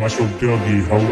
Masuk lagi, hau.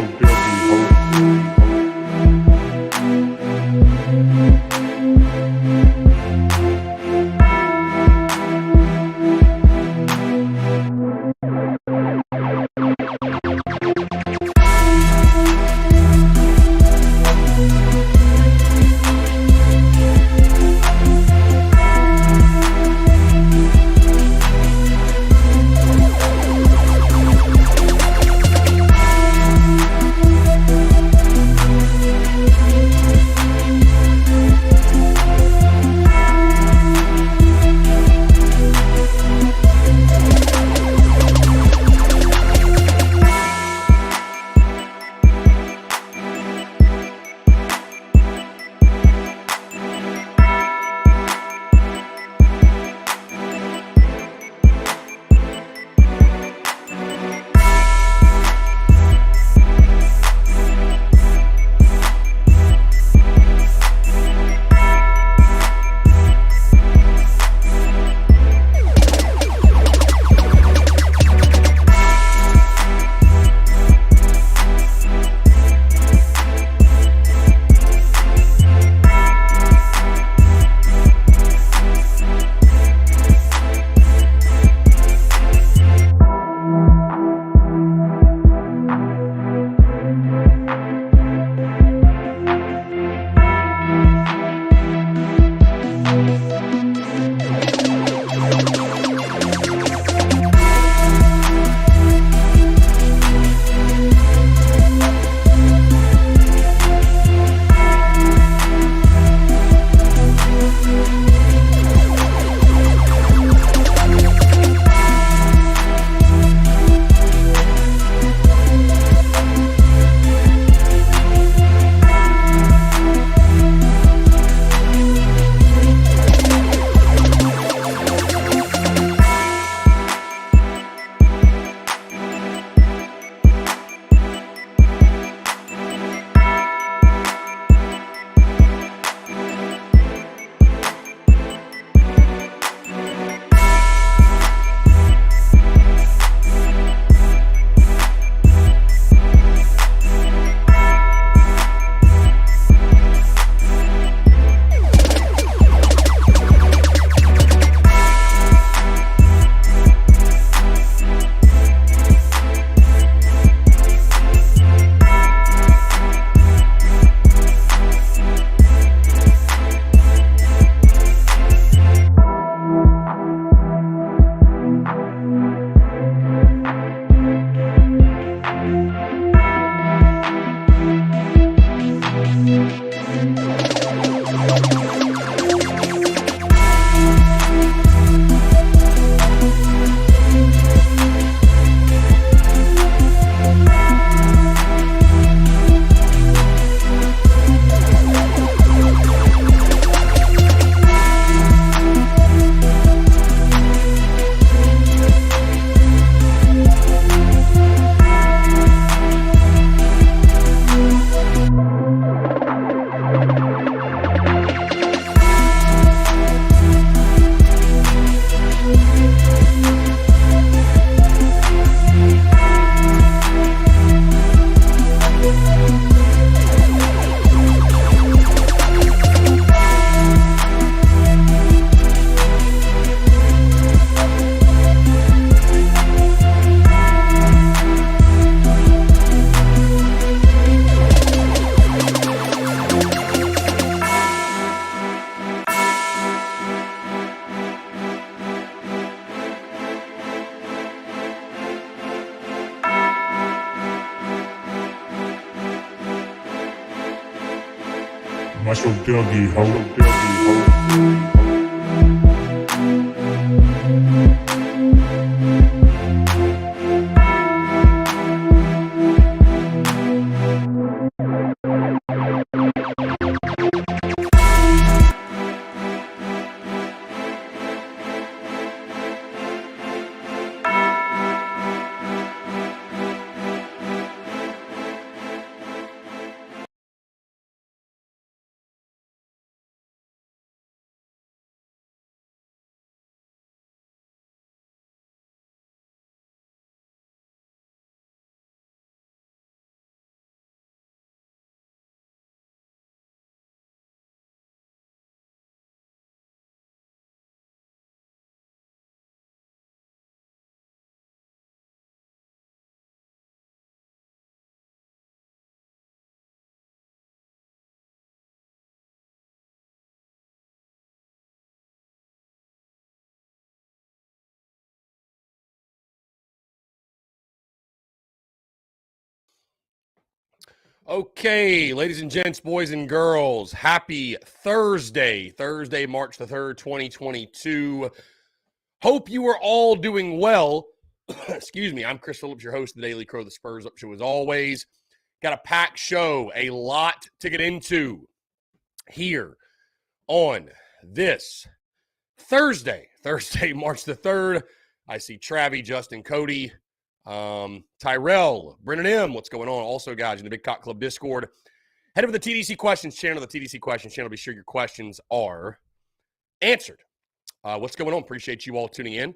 Masuk lagi, hau. Okay, ladies and gents, boys and girls, happy Thursday, March the 3rd, 2022. Hope you are all doing well. Excuse me, I'm Chris Phillips, your host of the Daily Crow, the Spurs Up Show as always. Got a packed show, a lot to get into here on this Thursday, March the 3rd. I see Travi, Justin, Cody, Tyrell, Brennan M. What's going on? Also, guys, in the Big Cock Club Discord, head over to the TDC Questions channel. The TDC Questions channel. Be sure your questions are answered. What's going on? Appreciate you all tuning in.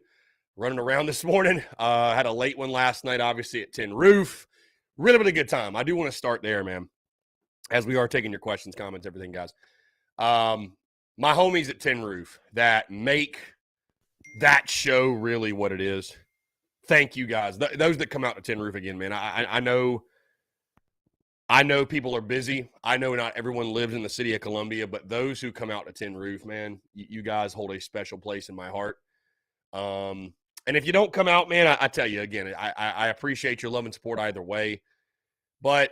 Running around this morning. Had a late one last night, obviously, at Tin Roof. Really good time. I do want to start there, man, as we are taking your questions, comments, everything, guys. My homies at Tin Roof that make that show really what it is. Thank you, guys. Those that come out to Tin Roof again, man. I know people are busy. I know not everyone lives in the city of Columbia, but those who come out to Tin Roof, man, you guys hold a special place in my heart. And if you don't come out, man, I tell you again, I appreciate your love and support either way. But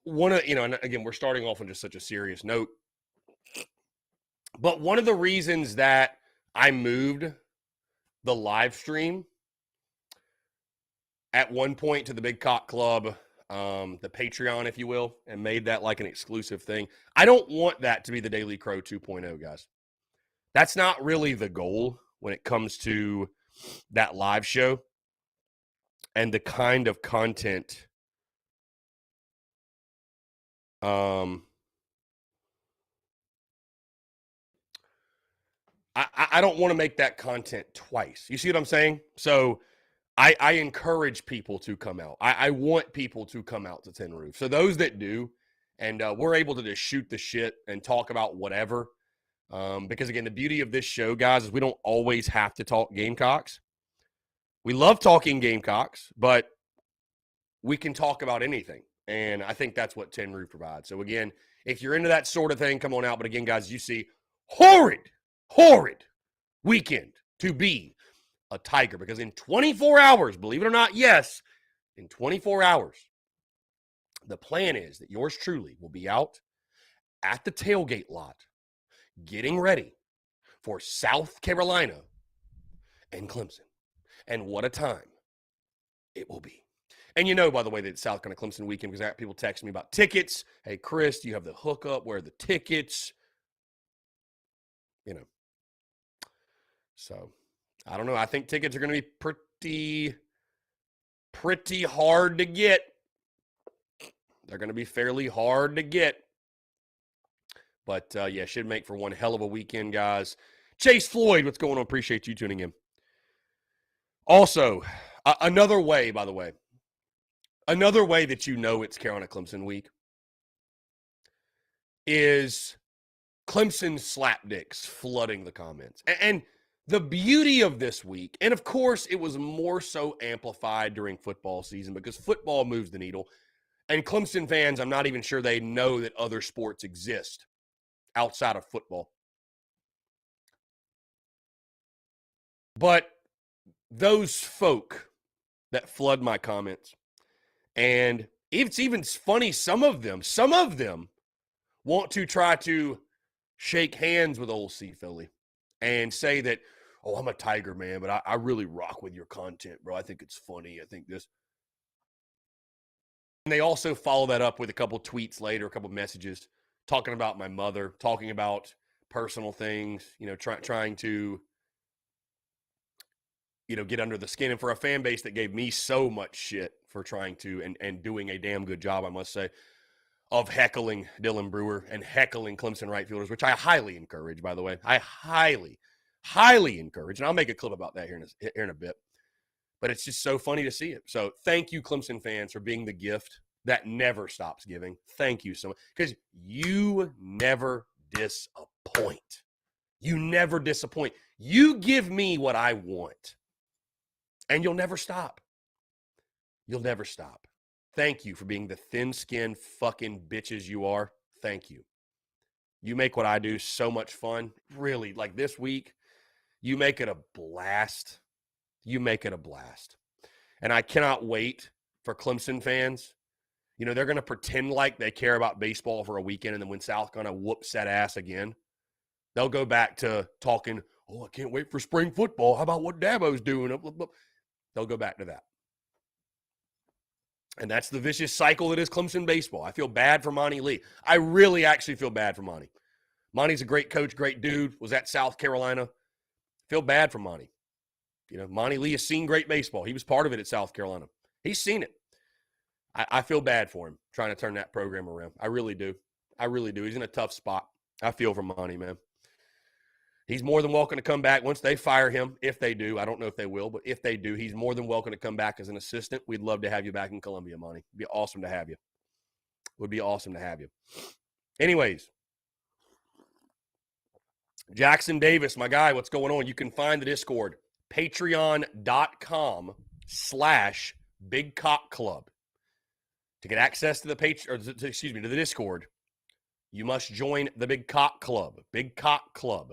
and again, we're starting off on just such a serious note. But one of the reasons that I moved the live stream at one point to the Big Cock Club, the Patreon, if you will, and made that like an exclusive thing. I don't want that to be the Daily Crow 2.0, guys. That's not really the goal when it comes to that live show and the kind of content I don't want to make that content twice. You see what I'm saying? So I encourage people to come out. I want people to come out to Tin Roof. So those that do, and we're able to just shoot the shit and talk about whatever. Because, again, the beauty of this show, guys, is we don't always have to talk Gamecocks. We love talking Gamecocks, but we can talk about anything. And I think that's what Tin Roof provides. So, again, if you're into that sort of thing, come on out. But, again, guys, you see horrid weekend to be a Tiger, because in 24 hours, believe it or not, yes, in 24 hours, the plan is that yours truly will be out at the tailgate lot getting ready for South Carolina and Clemson. And what a time it will be. And you know, by the way, that it's South Carolina Clemson weekend, because I got people texting me about tickets. Hey, Chris, do you have the hookup? Where are the tickets? You know. So, I don't know. I think tickets are going to be pretty hard to get. They're going to be fairly hard to get. But, yeah, should make for one hell of a weekend, guys. Chase Floyd, what's going on? Appreciate you tuning in. Also, another way, by the way, another way that you know it's Carolina Clemson week is Clemson slapdicks flooding the comments. And the beauty of this week, and of course it was more so amplified during football season because football moves the needle. And Clemson fans, I'm not even sure they know that other sports exist outside of football. But those folk that flood my comments, and it's even funny, some of them want to try to shake hands with old C. Philly and say that, oh, I'm a Tiger man, but I really rock with your content, bro. I think it's funny. I think this. And they also follow that up with a couple tweets later, a couple messages talking about my mother, talking about personal things, trying to, get under the skin. And for a fan base that gave me so much shit for trying to and doing a damn good job, I must say, of heckling Dylan Brewer and heckling Clemson right fielders, which I highly encourage, by the way. I highly encourage. And I'll make a clip about that here in a bit. But it's just so funny to see it. So thank you, Clemson fans, for being the gift that never stops giving. Thank you so much. Because you never disappoint. You never disappoint. You give me what I want. And you'll never stop. You'll never stop. Thank you for being the thin-skinned fucking bitches you are. Thank you. You make what I do so much fun. Really, like this week, you make it a blast. You make it a blast. And I cannot wait for Clemson fans. You know, they're going to pretend like they care about baseball for a weekend, and then when South Carolina whoops that ass again, they'll go back to talking, oh, I can't wait for spring football. How about what Dabo's doing? They'll go back to that. And that's the vicious cycle that is Clemson baseball. I feel bad for Monty Lee. I really actually feel bad for Monty. Monty's a great coach, great dude, was at South Carolina. Feel bad for Monty. You know, Monty Lee has seen great baseball. He was part of it at South Carolina. He's seen it. I feel bad for him trying to turn that program around. I really do. I really do. He's in a tough spot. I feel for Monty, man. He's more than welcome to come back once they fire him, if they do. I don't know if they will, but if they do, he's more than welcome to come back as an assistant. We'd love to have you back in Columbia, Monty. It'd be awesome to have you. Would be awesome to have you. Anyways, Jackson Davis, my guy, what's going on? You can find the Discord, patreon.com/BigCockClub. To get access to the to the Discord, you must join the Big Cock Club. Big Cock Club.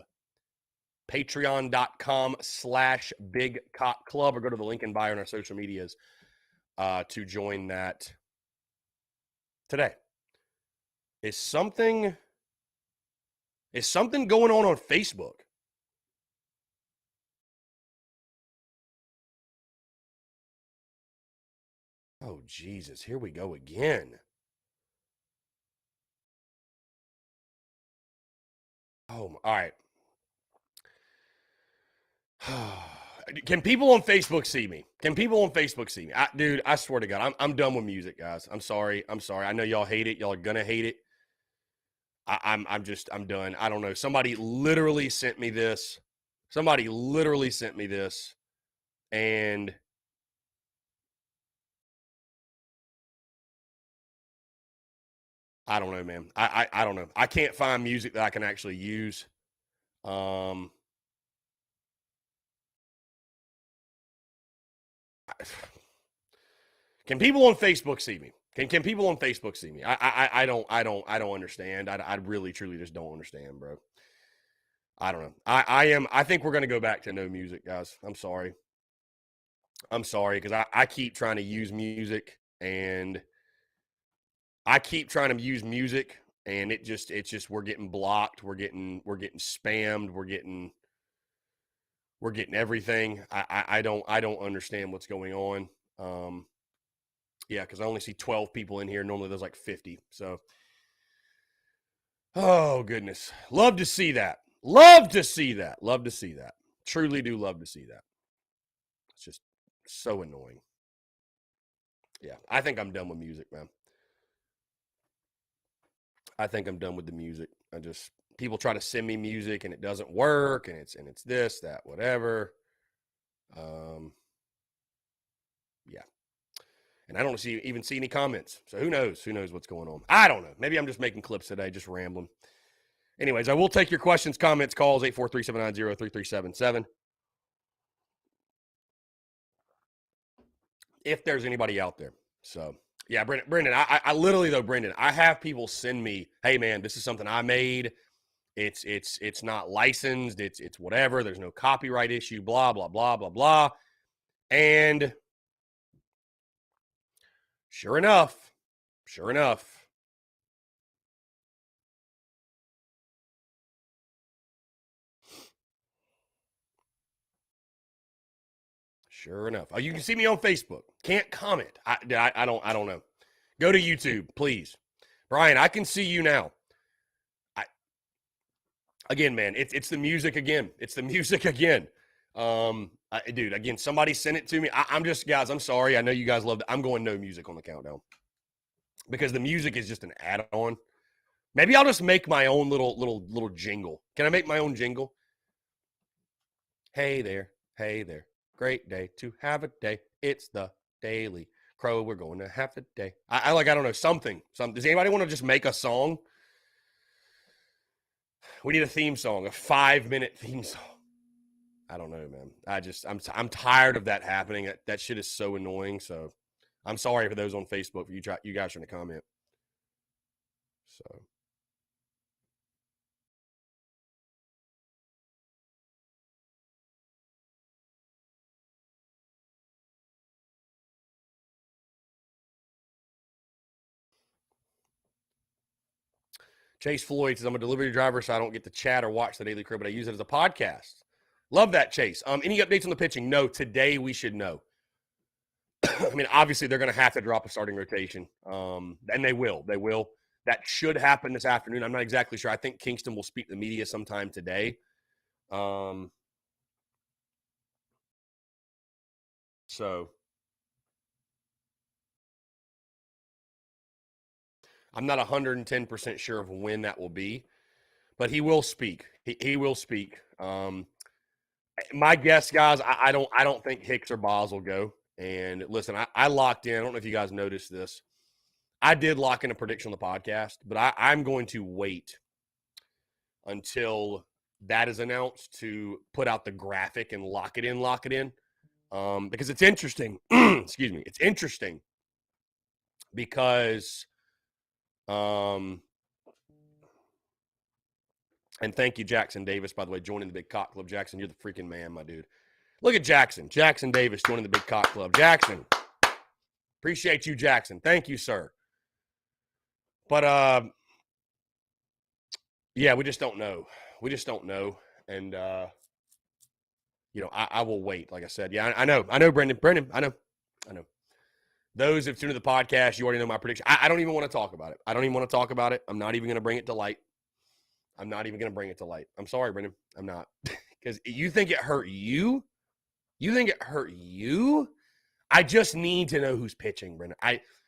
Patreon.com/BigCockClub, or go to the link in bio on our social medias to join that today. Is something going on Facebook? Oh, Jesus, here we go again. Oh, all right. Can people on Facebook see me? Can people on Facebook see me? Dude, I swear to God, I'm done with music, guys. I'm sorry. I know y'all hate it. Y'all are gonna hate it. I'm done. I don't know. Somebody literally sent me this. And I don't know, man. I don't know. I can't find music that I can actually use. Can people on Facebook see me? Can people on Facebook see me? I don't understand. I really truly just don't understand, bro. I don't know. I think we're gonna go back to no music, guys. I'm sorry because I keep trying to use music and it's just we're getting blocked, we're getting spammed, we're getting everything. I don't understand what's going on. Yeah, because I only see 12 people in here. Normally there's like 50. So, oh goodness, love to see that. Truly do love to see that. It's just so annoying. Yeah, I think I'm done with music, man. I think I'm done with the music. People try to send me music and it doesn't work, and it's this, that, whatever. Yeah. And I don't even see any comments. So who knows? Who knows what's going on? I don't know. Maybe I'm just making clips today, just rambling. Anyways, I will take your questions, comments, calls, 843-790-3377. If there's anybody out there. So, yeah, Brendan, I literally, though, Brendan, I have people send me, hey, man, this is something I made. It's not licensed. It's whatever. There's no copyright issue, blah, blah, blah, blah, blah. And sure enough, Sure enough. Oh, you can see me on Facebook. Can't comment. I don't know. Go to YouTube, please. Brian, I can see you now. Again, man, it's the music again. It's the music again. Dude, again, somebody sent it to me. I'm just, guys, I'm sorry. I know you guys love it. I'm going no music on the countdown because the music is just an add-on. Maybe I'll just make my own little jingle. Can I make my own jingle? Hey there, great day to have a day. It's the Daily Crow. We're going to have a day. I don't know, something. Does anybody want to just make a song? We need a theme song, a 5-minute theme song. I don't know, man. I'm tired of that happening. That shit is so annoying. So I'm sorry for those on Facebook for you guys trying to comment. So Chase Floyd says, I'm a delivery driver, so I don't get to chat or watch the Daily Crew, but I use it as a podcast. Love that, Chase. Any updates on the pitching? No, today we should know. I mean, obviously they're going to have to drop a starting rotation, and they will. They will. That should happen this afternoon. I'm not exactly sure. I think Kingston will speak to the media sometime today. So I'm not 110% sure of when that will be, but he will speak. He will speak. My guess, guys, I don't think Hicks or Boz will go. And listen, I locked in. I don't know if you guys noticed this. I did lock in a prediction on the podcast, but I'm going to wait until that is announced to put out the graphic and lock it in. Because it's interesting. Excuse me. It's interesting because, and thank you, Jackson Davis, by the way, joining the Big Cock Club. Jackson, you're the freaking man, my dude. Look at Jackson. Jackson Davis joining the Big Cock Club. Jackson. Appreciate you, Jackson. Thank you, sir. But, yeah, we just don't know. And, I will wait, like I said. Yeah, I know, Brendan. I know. Those who've tuned to the podcast, you already know my prediction. I don't even want to talk about it. I'm not even going to bring it to light. I'm sorry, Brendan. I'm not. Because you think it hurt you? I just need to know who's pitching, Brendan.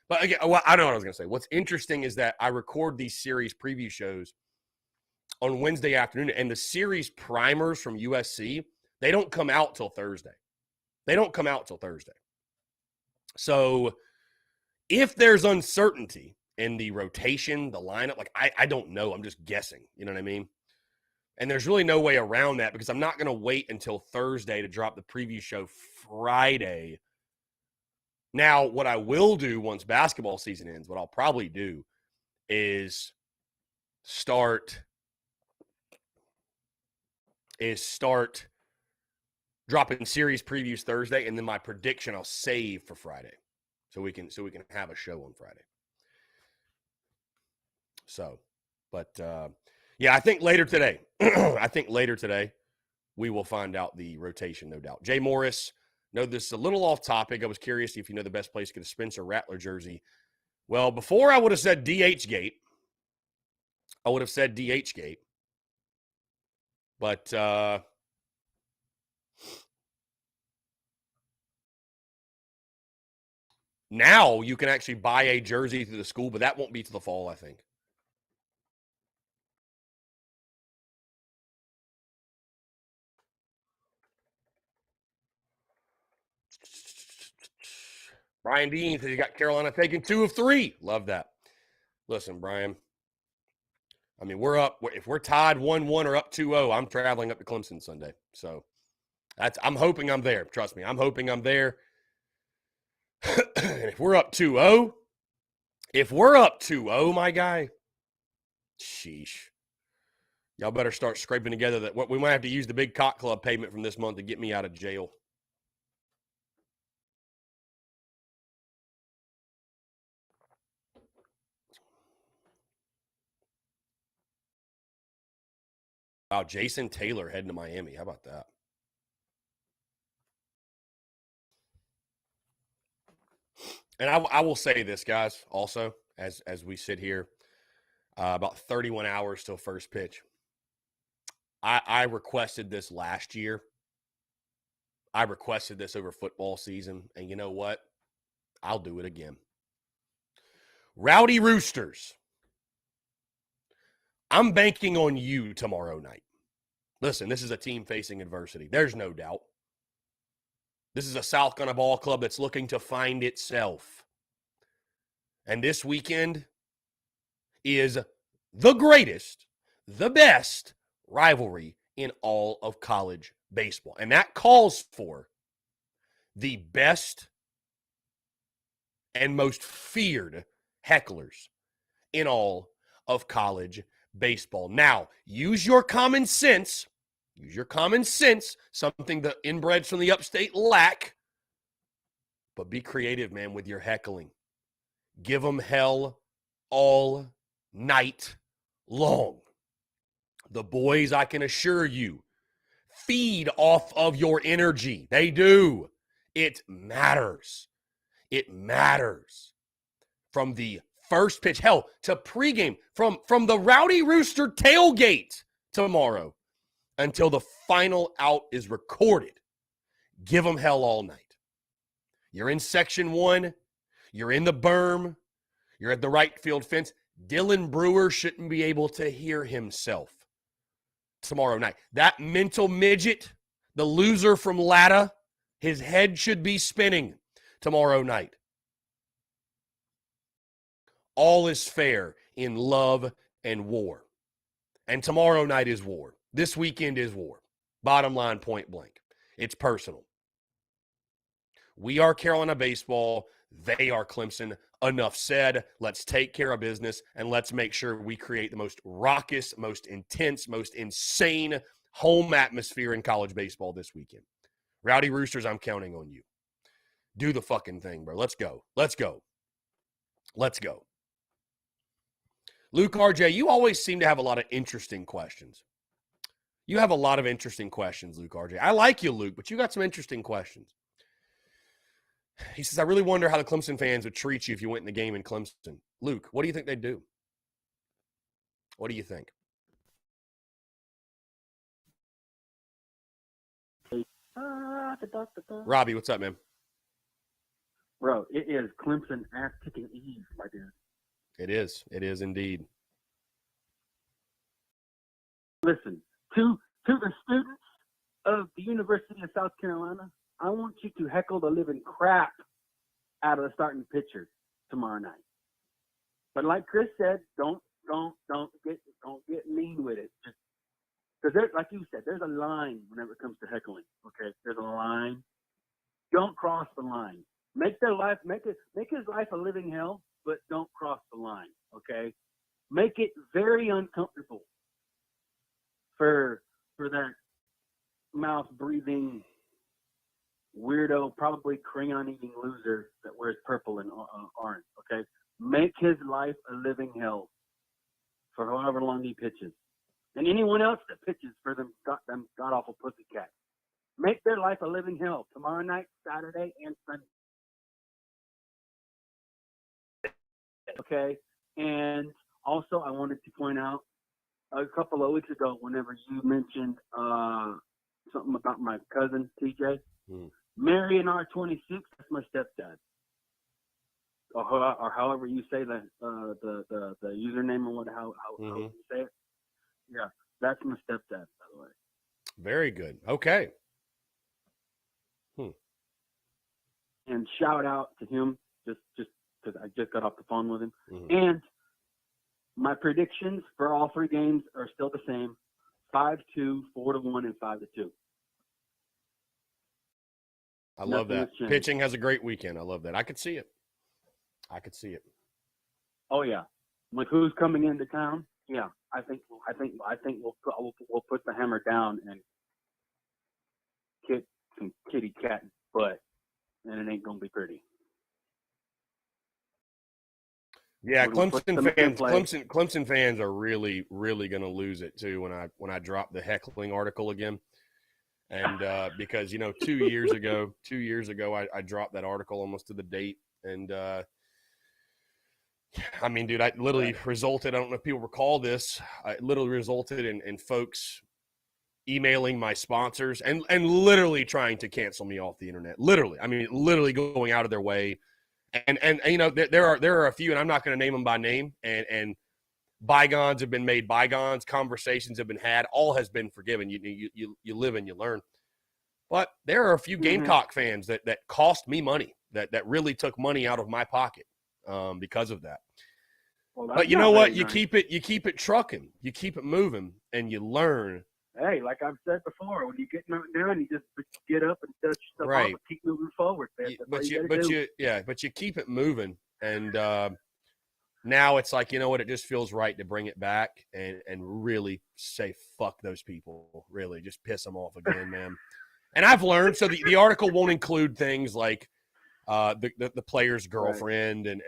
But again, well, I know what I was going to say. What's interesting is that I record these series preview shows on Wednesday afternoon, and the series primers from USC, they don't come out till Thursday. So if there's uncertainty in the rotation, the lineup, like I don't know. I'm just guessing. You know what I mean? And there's really no way around that because I'm not going to wait until Thursday to drop the preview show Friday. Now, what I will do once basketball season ends, what I'll probably do is start dropping series previews Thursday, and then my prediction I'll save for Friday, so we can have a show on Friday. So, but yeah, I think later today, we will find out the rotation, no doubt. Jay Morris, no, this is a little off topic. I was curious if you know the best place to get a Spencer Rattler jersey. Well, before I would have said DH Gate. But now you can actually buy a jersey through the school, but that won't be to the fall, I think. Brian Dean says he got Carolina taking 2 of 3. Love that. Listen, Brian, I mean, if we're tied 1-1 or up 2-0, I'm traveling up to Clemson Sunday. So I'm hoping I'm there. Trust me, I'm hoping I'm there. And if we're up 2-0, my guy, sheesh. Y'all better start scraping together that we might have to use the Big Cock Club payment from this month to get me out of jail. Wow, Jason Taylor heading to Miami. How about that? And I will say this, guys, also, as we sit here, about 31 hours till first pitch. I requested this last year. I requested this over football season, and you know what? I'll do it again. Rowdy Roosters, I'm banking on you tomorrow night. Listen, this is a team facing adversity. There's no doubt. This is a South Carolina ball club that's looking to find itself. And this weekend is the greatest, the best rivalry in all of college baseball. And that calls for the best and most feared hecklers in all of college baseball. Now, use your common sense, something the inbreds from the upstate lack, but be creative, man, with your heckling. Give them hell all night long. The boys, I can assure you, feed off of your energy. They do. It matters. It matters. From the first pitch, hell, to pregame, from the Rowdy Rooster tailgate tomorrow until the final out is recorded. Give them hell all night. You're in section 1. You're in the berm. You're at the right field fence. Dylan Brewer shouldn't be able to hear himself tomorrow night. That mental midget, the loser from Latta, his head should be spinning tomorrow night. All is fair in love and war. And tomorrow night is war. This weekend is war. Bottom line, point blank. It's personal. We are Carolina baseball. They are Clemson. Enough said. Let's take care of business, and let's make sure we create the most raucous, most intense, most insane home atmosphere in college baseball this weekend. Rowdy Roosters, I'm counting on you. Do the fucking thing, bro. Let's go. Let's go. Let's go. Luke RJ, you always seem to have a lot of interesting questions. You have a lot of interesting questions, Luke RJ. I like you, Luke, but you got some interesting questions. He says, I really wonder how the Clemson fans would treat you if you went in the game in Clemson. Luke, what do you think they'd do? What do you think? Robbie, what's up, man? Bro, it is Clemson ass-kicking Eve, my dude. It is. It is indeed. Listen, to the students of the University of South Carolina, I want you to heckle the living crap out of the starting pitcher tomorrow night. But like Chris said, don't get mean with it. Because like you said, there's a line whenever it comes to heckling. Okay, there's a line. Don't cross the line. Make his life a living hell, but don't cross the line. Okay, make it very uncomfortable for that mouth breathing weirdo, probably crayon eating loser that wears purple and orange. Okay, make his life a living hell for however long he pitches, and anyone else that pitches for them god awful pussycats. Make their life a living hell tomorrow night, Saturday, and Sunday. Okay, and also I wanted to point out a couple of weeks ago, whenever you mentioned something about my cousin TJ, Marion R26, that's my stepdad, or however you say the username or how you say it. Yeah, that's my stepdad, by the way. Very good. Okay. And shout out to him, just because I just got off the phone with him. And my predictions for all three games are still the same: 5-2, 4-1, and 5-2. I love that. Pitching has a great weekend. I love that. I could see it. Oh yeah, like who's coming into town? Yeah, I think we'll put the hammer down and kick some kitty cat butt, and it ain't gonna be pretty. Yeah, Clemson fans are really, really going to lose it too when I drop the Heckling article again, and because 2 years ago I dropped that article almost to the date, and I mean, dude, I literally resulted. I don't know if people recall this. It literally resulted in folks emailing my sponsors and literally trying to cancel me off the internet. Literally, I mean, literally going out of their way. And there are a few, and I'm not going to name them by name, and bygones have been made bygones, conversations have been had, all has been forgiven. You live and you learn. But there are a few Gamecock fans that cost me money, that really took money out of my pocket because of that. Well, but you know what? You keep it trucking, you keep it moving, and you learn. Hey, like I've said before, when you get knocked down, you just get up and dust yourself off and keep moving forward. But you keep it moving, and now it's like, you know what? It just feels right to bring it back and really say fuck those people. Really, just piss them off again, man. And I've learned. So the article won't include things like the player's girlfriend and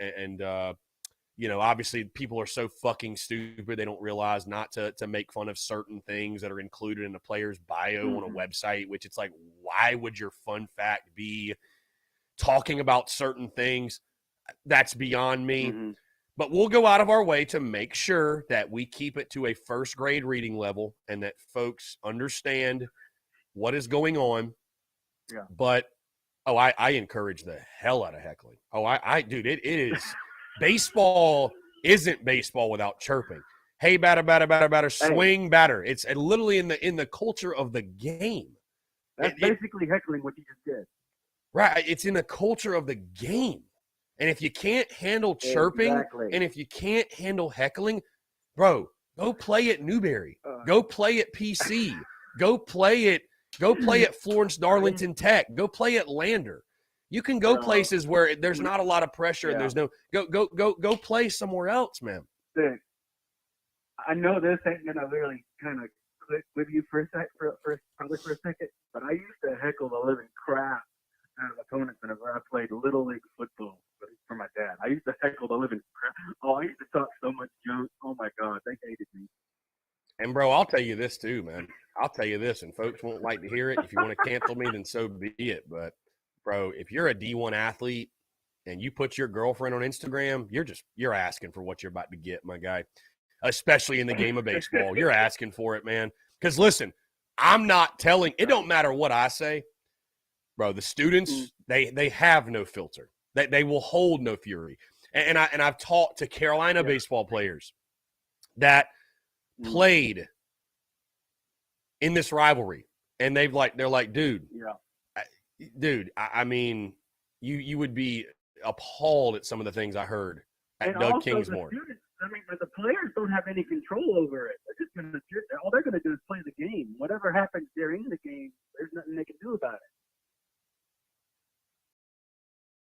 obviously people are so fucking stupid they don't realize not to make fun of certain things that are included in a player's bio on a website, which it's like, why would your fun fact be talking about certain things? That's beyond me. But we'll go out of our way to make sure that we keep it to a first grade reading level and that folks understand what is going on. Yeah. But, I encourage the hell out of heckling. Dude, it is – baseball isn't baseball without chirping. Hey, batter, swing, batter. It's literally in the culture of the game. That's basically heckling what you just did. Right. It's in the culture of the game. And if you can't handle chirping and if you can't handle heckling, bro, go play at Newberry. Go play at PC. Go play at Florence Darlington Tech. Go play at Lander. You can go places where there's not a lot of pressure and there's no go play somewhere else, man. I know this ain't gonna really kind of click with you for a second, but I used to heckle the living crap out of opponents whenever I played Little League football for my dad. I used to heckle the living crap. Oh, I used to talk so much junk. Oh my God, they hated me. And bro, I'll tell you this too, man. I'll tell you this, and folks won't like to hear it. If you want to cancel me, then so be it. But bro, if you're a D1 athlete and you put your girlfriend on Instagram, you're asking for what you're about to get, my guy. Especially in the game of baseball. You're asking for it, man. Because listen, I'm not telling – it don't matter what I say. Bro, the students, they have no filter. They will hold no fury. And I've talked to Carolina baseball players that played in this rivalry. And they're like, dude, I mean, you would be appalled at some of the things I heard at Doug Kingsmore. The players don't have any control over it. They're just all they're going to do is play the game. Whatever happens during the game, there's nothing they can do about it.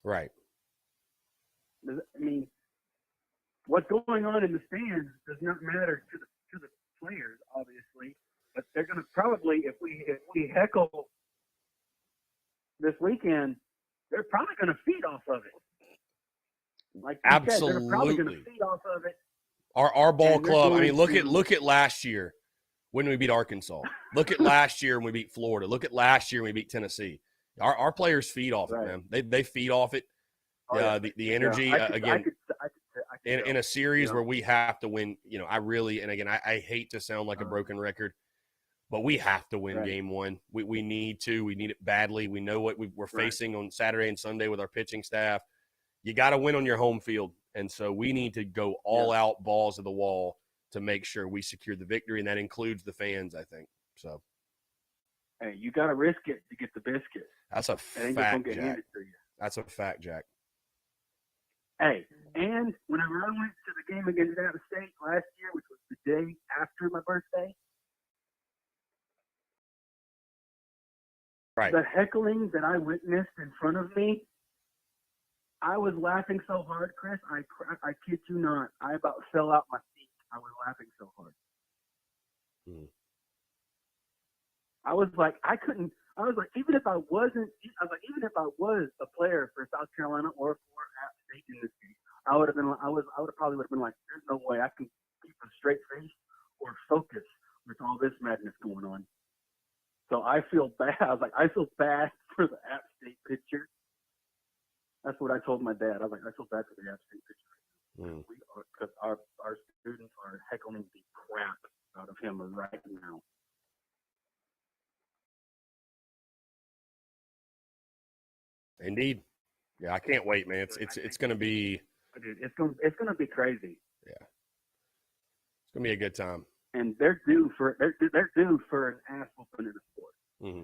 Right. I mean, what's going on in the stands does not matter to the players, obviously. But they're going to probably, if we heckle this weekend, they're probably going to feed off of it. Like you absolutely, said, they're probably going to feed off of it. Our ball club. I mean, look at last year when we beat Arkansas. Look at last year when we beat Florida. Look at last year when we beat Tennessee. Our players feed off it, man. They feed off it. The energy in a series where we have to win. I hate to sound like a broken record, but we have to win game one. We need to. We need it badly. We know what we're facing on Saturday and Sunday with our pitching staff. You got to win on your home field. And so we need to go all out, balls to the wall, to make sure we secure the victory, and that includes the fans, I think. So, hey, you got to risk it to get the biscuit. That's a fact, Jack. That's a fact, Jack. Hey, and whenever I went to the game against App State last year, which was the day after my birthday, the heckling that I witnessed in front of me, I was laughing so hard, Chris. I kid you not. I about fell out my seat. I was laughing so hard. I was like, even if I was a player for South Carolina or for App State in this game, I would probably been like, there's no way I can keep a straight face or focus with all this madness going on. So I feel bad. I was like, I feel bad for the App State pitcher. That's what I told my dad. I was like, I feel bad for the App State pitcher. Because our students are heckling the crap out of him right now. Indeed. Yeah, I can't wait, man. It's going to be. Dude, it's going to be crazy. Yeah. It's going to be a good time. And they're due for an ass whooping in the sport. Mm-hmm.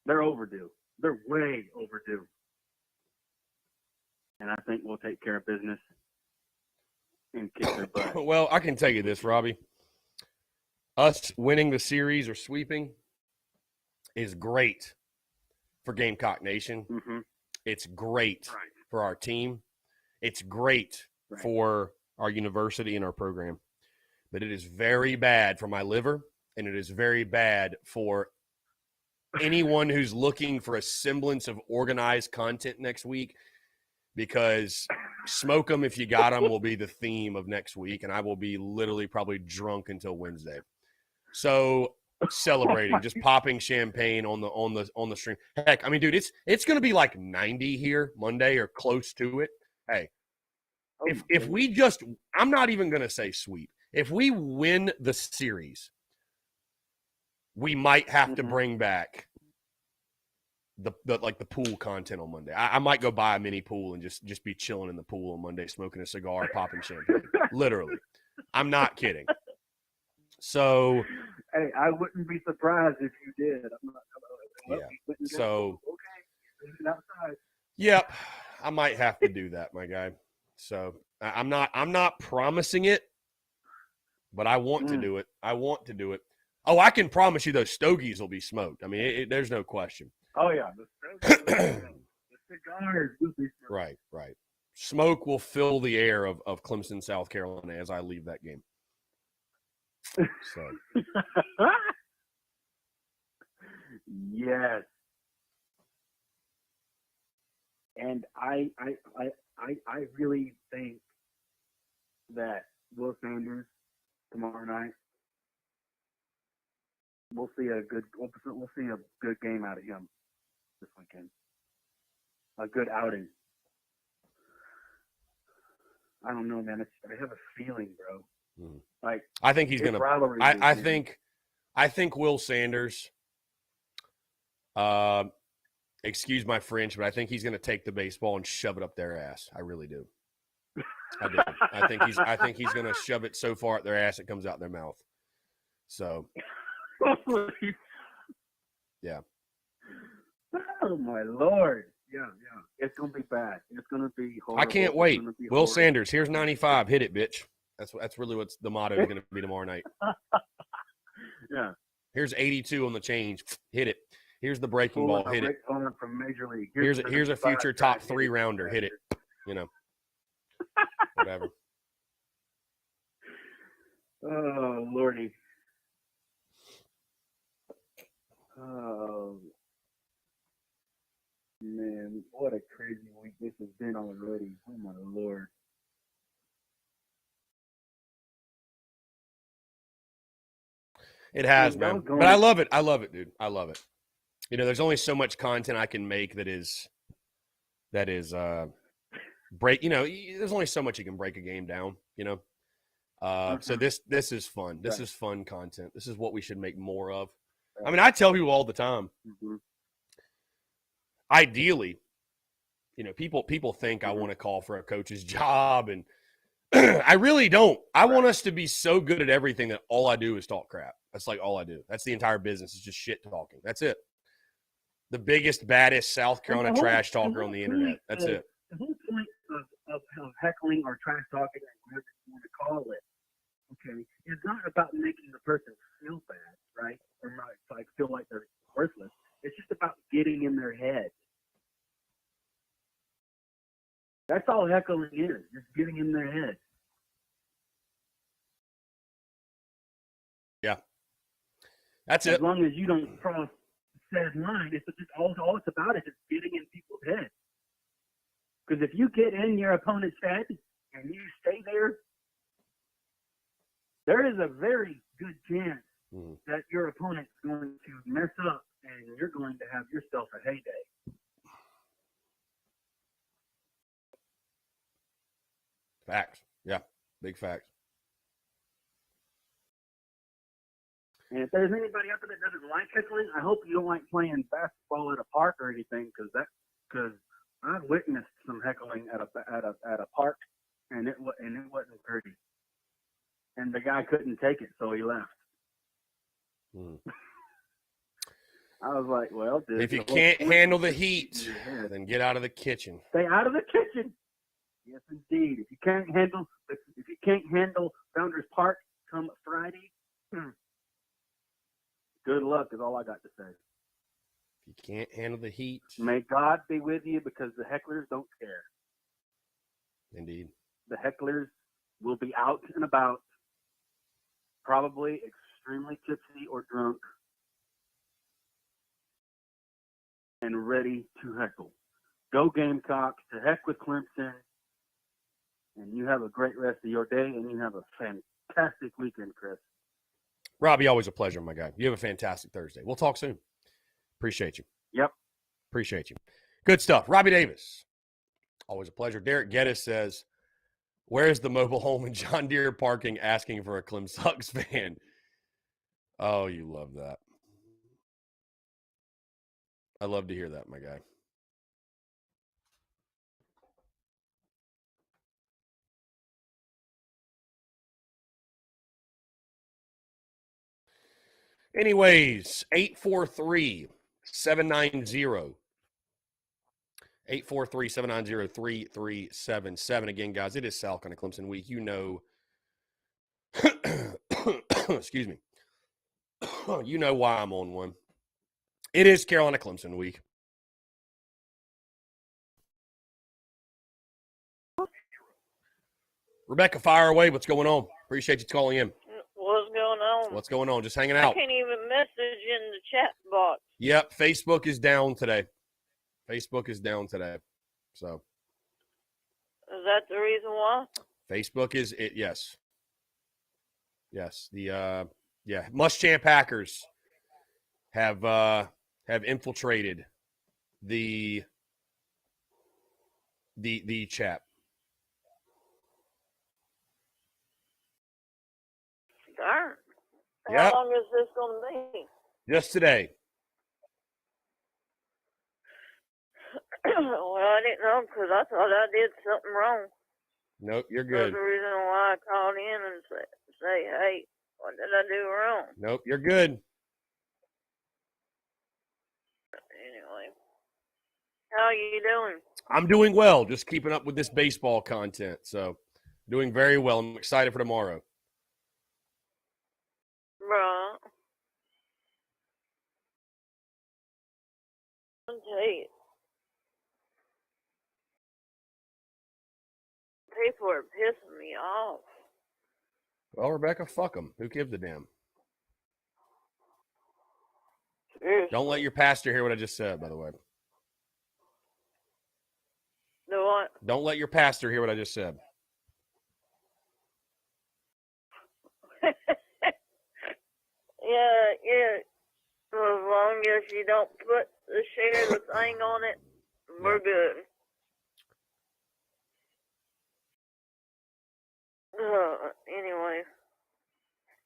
They're overdue. They're way overdue. And I think we'll take care of business and kick their butt. Well, I can tell you this, Robbie. Us winning the series or sweeping is great for Gamecock Nation. Mm-hmm. It's great for our team. It's great for our university and our program. But it is very bad for my liver, and it is very bad for anyone who's looking for a semblance of organized content next week. because smoke them if you got them will be the theme of next week, and I will be literally probably drunk until Wednesday. So celebrating, just popping champagne on the stream. Heck, I mean, dude, it's going to be like 90 here Monday or close to it. Hey, if we just, I'm not even going to say sweep. If we win the series, we might have to bring back the pool content on Monday. I might go buy a mini pool and just be chilling in the pool on Monday, smoking a cigar, popping champagne. Literally, I'm not kidding. So, hey, I wouldn't be surprised if you did. So, okay, outside. Yep, I might have to do that, my guy. So I'm not promising it, but I want to do it. I want to do it. Oh, I can promise you those stogies will be smoked. I mean, there's no question. Oh yeah, the cigars will be smoked. Right. Smoke will fill the air of Clemson, South Carolina as I leave that game. So. Yes. And I really think that Will Sanders tomorrow night, we'll see a good game out of him this weekend. A good outing. I don't know, man. I have a feeling, bro. Mm-hmm. Like I think he's gonna. Rivalry I think Will Sanders. Excuse my French, but I think he's gonna take the baseball and shove it up their ass. I really do. I do. I think he's gonna shove it so far up their ass it comes out their mouth. So. Yeah. Oh my Lord. Yeah. It's gonna be bad. It's gonna be horrible. I can't wait. Will Sanders, here's 95. Hit it, bitch. That's really what's the motto is gonna be tomorrow night. Yeah. Here's 82 on the change. Hit it. Here's the breaking ball. Hit it. From Major League. Here's a future top 3 rounder. Hit it. You know. Whatever. Oh Lordy. Oh man, what a crazy week this has been already. Oh my Lord. It has, man. But I love it. I love it, dude. I love it. You know, there's only so much content I can make that is break, you know, there's only so much you can break a game down, you know. So this is fun. This is fun content. This is what we should make more of. I mean, I tell people all the time. Ideally, you know, people think I want to call for a coach's job, and I really don't. I want us to be so good at everything that all I do is talk crap. That's like all I do. That's the entire business. It's just shit talking. That's it. The biggest, baddest South Carolina trash talker on the internet. That's it. The whole point of heckling or trash talking, or whatever you want to call it, okay, is not about making the person feel bad, right? Or like feel like they're worthless. It's just about getting in their head. That's all heckling is, just getting in their head. Yeah. That's it. As long as you don't cross said line, it's just all it's about is just getting in people's heads. Because if you get in your opponent's head and you stay there, there is a very good chance that your opponent's going to mess up and you're going to have yourself a heyday. Facts. Yeah. Big facts. And if there's anybody out there that doesn't like heckling, I hope you don't like playing basketball at a park or anything, because I've witnessed some heckling at a park, and it wasn't pretty. And the guy couldn't take it, so he left. I was like, well, dude, if you can't handle the heat, then get out of the kitchen. Stay out of the kitchen. Yes, indeed. If you can't handle Founders Park come Friday, good luck is all I got to say. If you can't handle the heat, may God be with you, because the hecklers don't care. Indeed. The hecklers will be out and about, probably extremely tipsy or drunk, and ready to heckle. Go Gamecocks. To heck with Clemson. And you have a great rest of your day, and you have a fantastic weekend, Chris. Robbie, always a pleasure, my guy. You have a fantastic Thursday. We'll talk soon. Appreciate you. Yep. Appreciate you. Good stuff. Robbie Davis, always a pleasure. Derek Geddes says, where's the mobile home in John Deere parking asking for a Clem Sucks fan? Oh, you love that. I love to hear that, my guy. Anyways, 843-790. 843-790-3377. Again, guys, it is South Carolina Clemson week. You know, excuse me. You know why I'm on one. It is Carolina Clemson week. Rebecca, fire away. What's going on? Appreciate you calling in. What's going on? What's going on? Just hanging I out. can't even message in the chat box. Yep, Facebook is down today. Facebook is down today. So Is that the reason why? Facebook is it. Yes. Yes. The Muschamp hackers have infiltrated the chat. Darn. Yep. How long is this going to be? Just today. Well, I didn't know because I thought I did something wrong. Nope, you're That's good. the reason why I called in and say, hey, what did I do wrong? Nope, you're good. Anyway, how are you doing? I'm doing well, just keeping up with this baseball content. So, doing very well. I'm excited for tomorrow. Right. I'll tell you. People are pissing me off. Well, Rebecca, fuck them. Who gives a damn? Seriously. Don't let your pastor hear what I just said, by the way. Do what? Don't let your pastor hear what I just said. Yeah. As long as you don't share the thing on it, we're good. Anyway,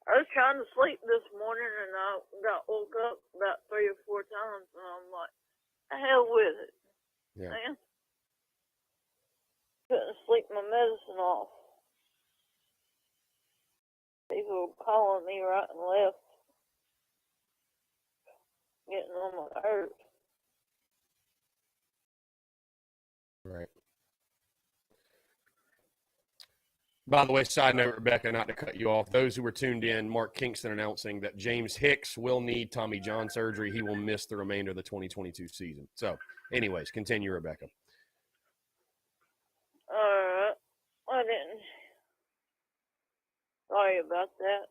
I was trying to sleep this morning and I got woke up about 3 or 4 times and I'm like, the hell with it. Yeah. Man. Couldn't sleep my medicine off. People were calling me right and left. Getting on my nerves. Right. By the way, side note, Rebecca, not to cut you off, those who were tuned in, Mark Kingston announcing that James Hicks will need Tommy John surgery. He will miss the remainder of the 2022 season. So, anyways, continue, Rebecca. Alright. I didn't. Sorry about that.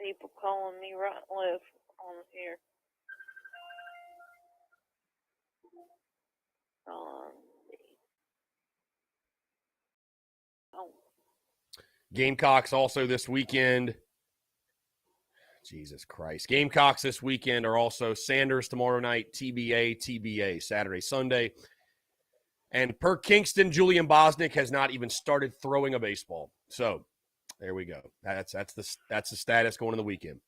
People calling me right and left on here. Oh. Gamecocks also this weekend. Jesus Christ. Gamecocks this weekend are also Sanders tomorrow night, TBA, Saturday, Sunday. And per Kingston, Julian Bosnick has not even started throwing a baseball. So there we go. That's the status going in the weekend.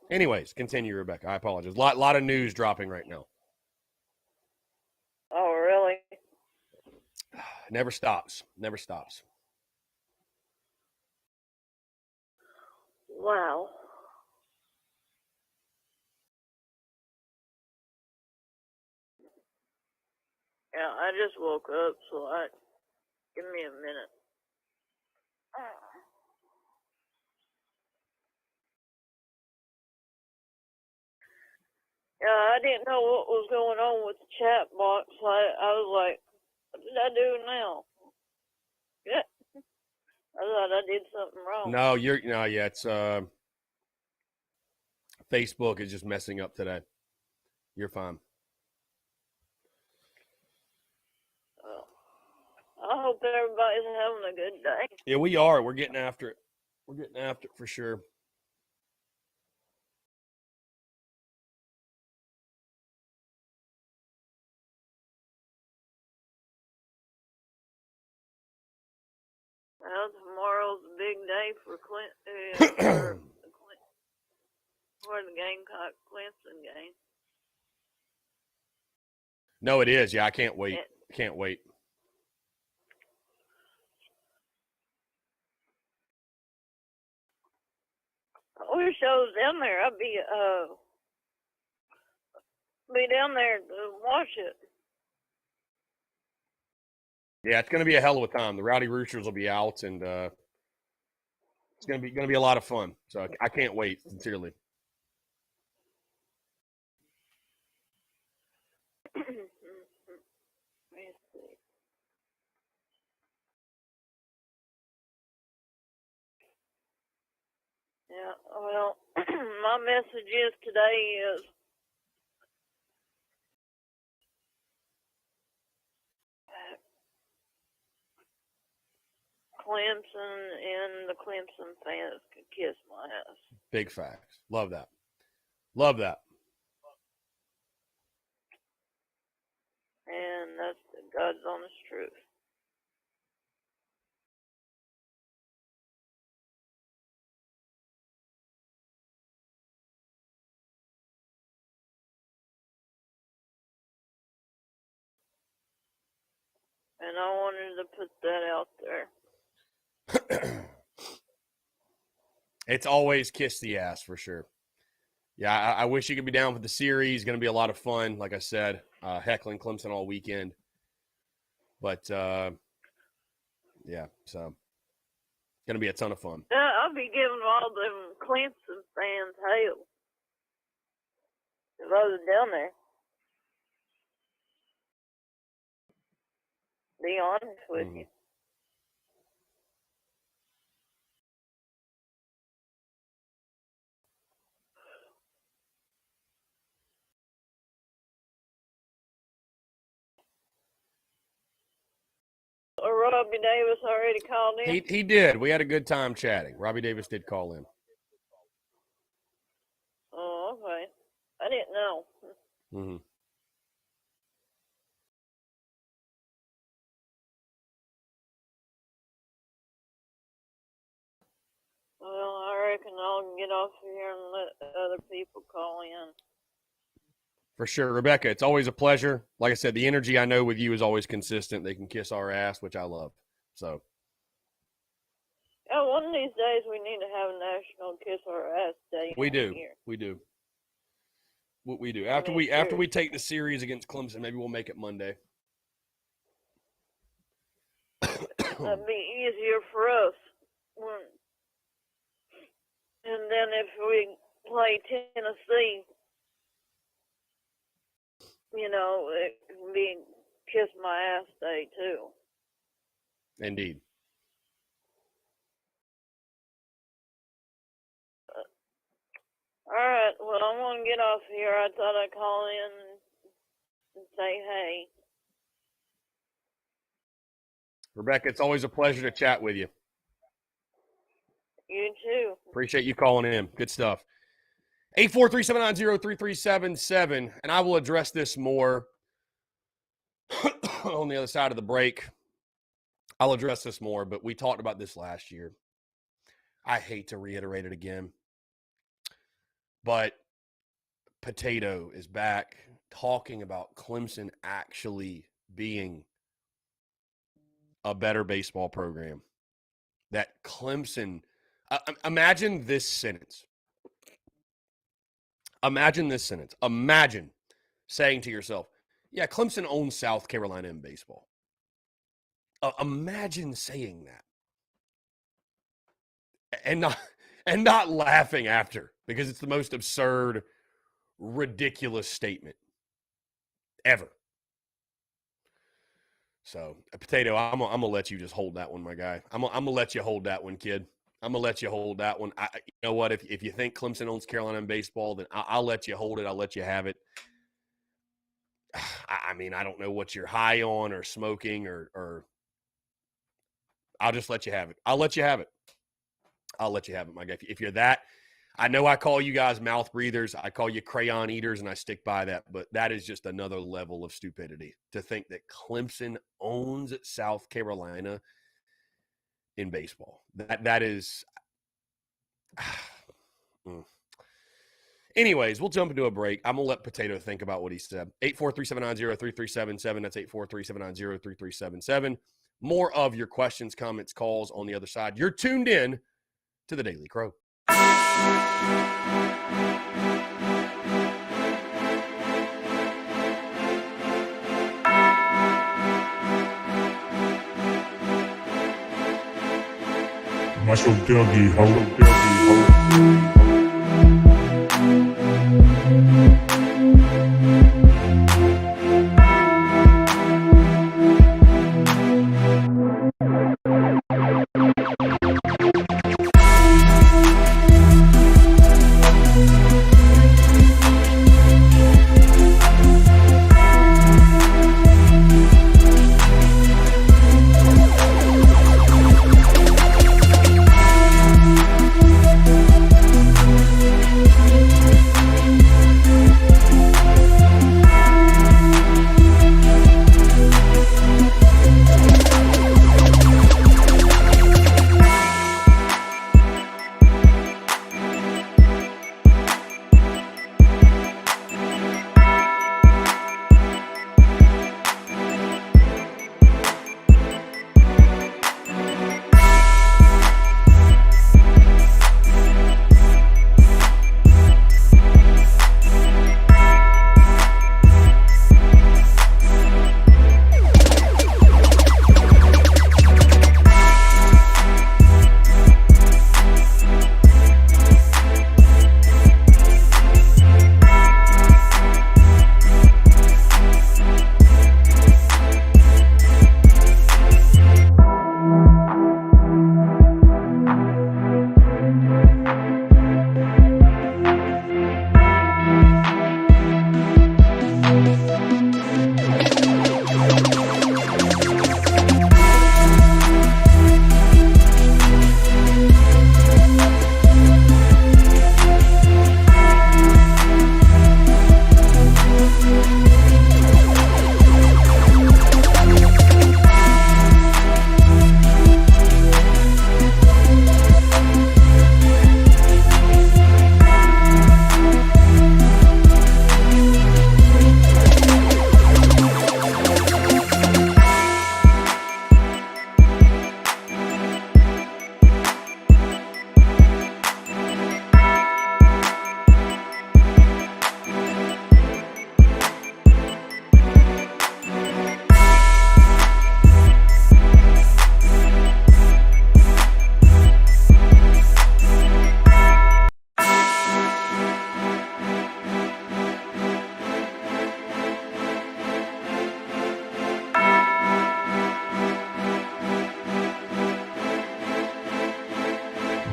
Anyways, continue, Rebecca. I apologize. Lot of news dropping right now. Oh, really? Never stops. Never stops. Wow. Yeah, I just woke up, so give me a minute. Yeah, I didn't know what was going on with the chat box. I was like, what did I do now? Yeah. I thought I did something wrong. No, it's Facebook is just messing up today. You're fine. I hope everybody's having a good day. Yeah, we are. We're getting after it. We're getting after it for sure. Well, tomorrow's a big day for for the Gamecock Clemson game. No, it is. Yeah, I can't wait. Can't wait. I wish I was down there. I'd be down there to watch it. Yeah, it's going to be a hell of a time. The Rowdy Roosters will be out, and it's going to be a lot of fun. So I can't wait, sincerely. Yeah, well, my message is today is Clemson and the Clemson fans could kiss my ass. Big facts. Love that. Love that. And that's the God's honest truth. And I wanted to put that out there. It's always kiss the ass for sure. Yeah, I wish you could be down for the series. Going to be a lot of fun. Like I said, Heckling Clemson all weekend. But, yeah, so going to be a ton of fun. I'll be giving all them Clemson fans hell if I was down there. Be honest with you. Robbie Davis already called in? He did. We had a good time chatting. Robbie Davis did call in. Oh, okay. I didn't know. Mm-hmm. Well, I reckon I'll get off here and let other people call in. For sure. Rebecca, it's always a pleasure. Like I said, the energy I know with you is always consistent. They can kiss our ass, which I love. So. Yeah, one of these days we need to have a National Kiss Our Ass Day. We do. Here. We do. What we do. After we take the series against Clemson, maybe we'll make it Monday. That'd be easier for us. And then if we play Tennessee, you know, it can be Kiss My Ass Day too. Indeed. All right, well, I'm going to get off here. I thought I'd call in and say hey. Rebecca, it's always a pleasure to chat with you. You too. Appreciate you calling in. Good stuff. 843-790-3377, and I will address this more on the other side of the break. I'll address this more, but we talked about this last year. I hate to reiterate it again, but Potato is back talking about Clemson actually being a better baseball program. That Clemson, imagine this sentence. Imagine this sentence. Imagine saying to yourself, yeah, Clemson owns South Carolina in baseball. Imagine saying that. And not laughing after, because it's the most absurd, ridiculous statement ever. So, Potato, I'm gonna let you just hold that one, my guy. I'm gonna let you hold that one, kid. I'm going to let you hold that one. You know what? If you think Clemson owns Carolina in baseball, then I'll let you hold it. I'll let you have it. I mean, I don't know what you're high on or smoking or I'll just let you have it. I'll let you have it. I'll let you have it, my guy. If you're that, I know I call you guys mouth breathers. I call you crayon eaters, and I stick by that. But that is just another level of stupidity to think that Clemson owns South Carolina in baseball. That is Anyways, we'll jump into a break. I'm going to let Potato think about what he said. 843-790-3377. That's 843-790-3377. More of your questions, comments, calls on the other side. You're tuned in to the Daily Crow. Muscle Dougie, ho.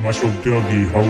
Muscle Dougie, ho.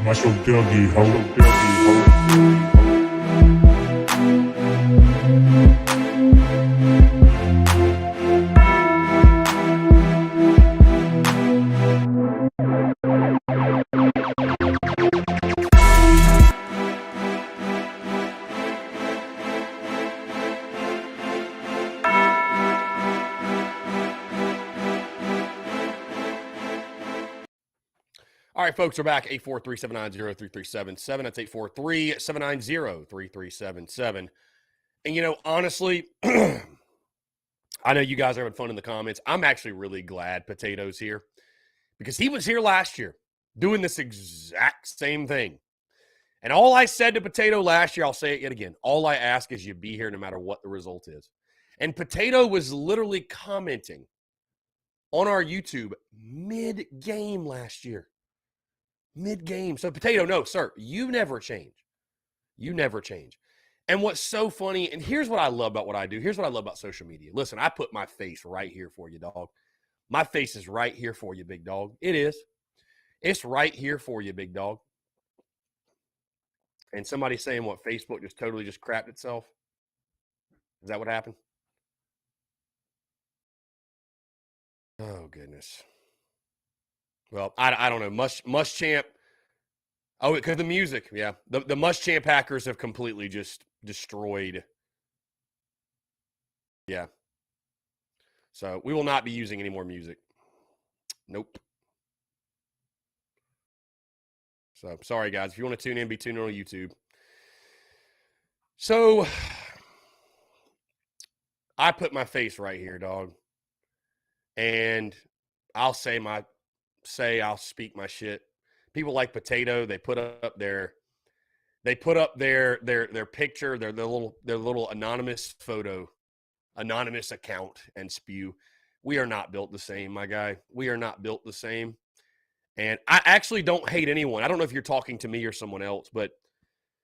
מה שיותר גיהות. All right, folks, we're back. 843-790-3377. That's 843-790-3377. And, you know, honestly, I know you guys are having fun in the comments. I'm actually really glad Potato's here because he was here last year doing this exact same thing. And all I said to Potato last year, I'll say it yet again. All I ask is you be here no matter what the result is. And Potato was literally commenting on our YouTube mid-game last year. Mid-game. So, Potato, no, sir, you never change. You never change. And what's so funny, and here's what I love about what I do. Here's what I love about social media. Listen, I put my face right here for you, dog. My face is right here for you, big dog. It is. It's right here for you, big dog. And somebody saying what, Facebook just totally just crapped itself? Is that what happened? Oh, goodness. Well, I don't know. Muschamp. Oh, because the music, yeah. The Muschamp hackers have completely just destroyed. Yeah. So we will not be using any more music. Nope. So sorry, guys. If you want to tune in, be tuned on YouTube. So I put my face right here, dog. And I'll speak my shit. People like Potato, they put up their picture, their little anonymous photo, anonymous account, and spew. We are not built the same, my guy. We are not built the same. And I actually don't hate anyone. I don't know if you're talking to me or someone else, but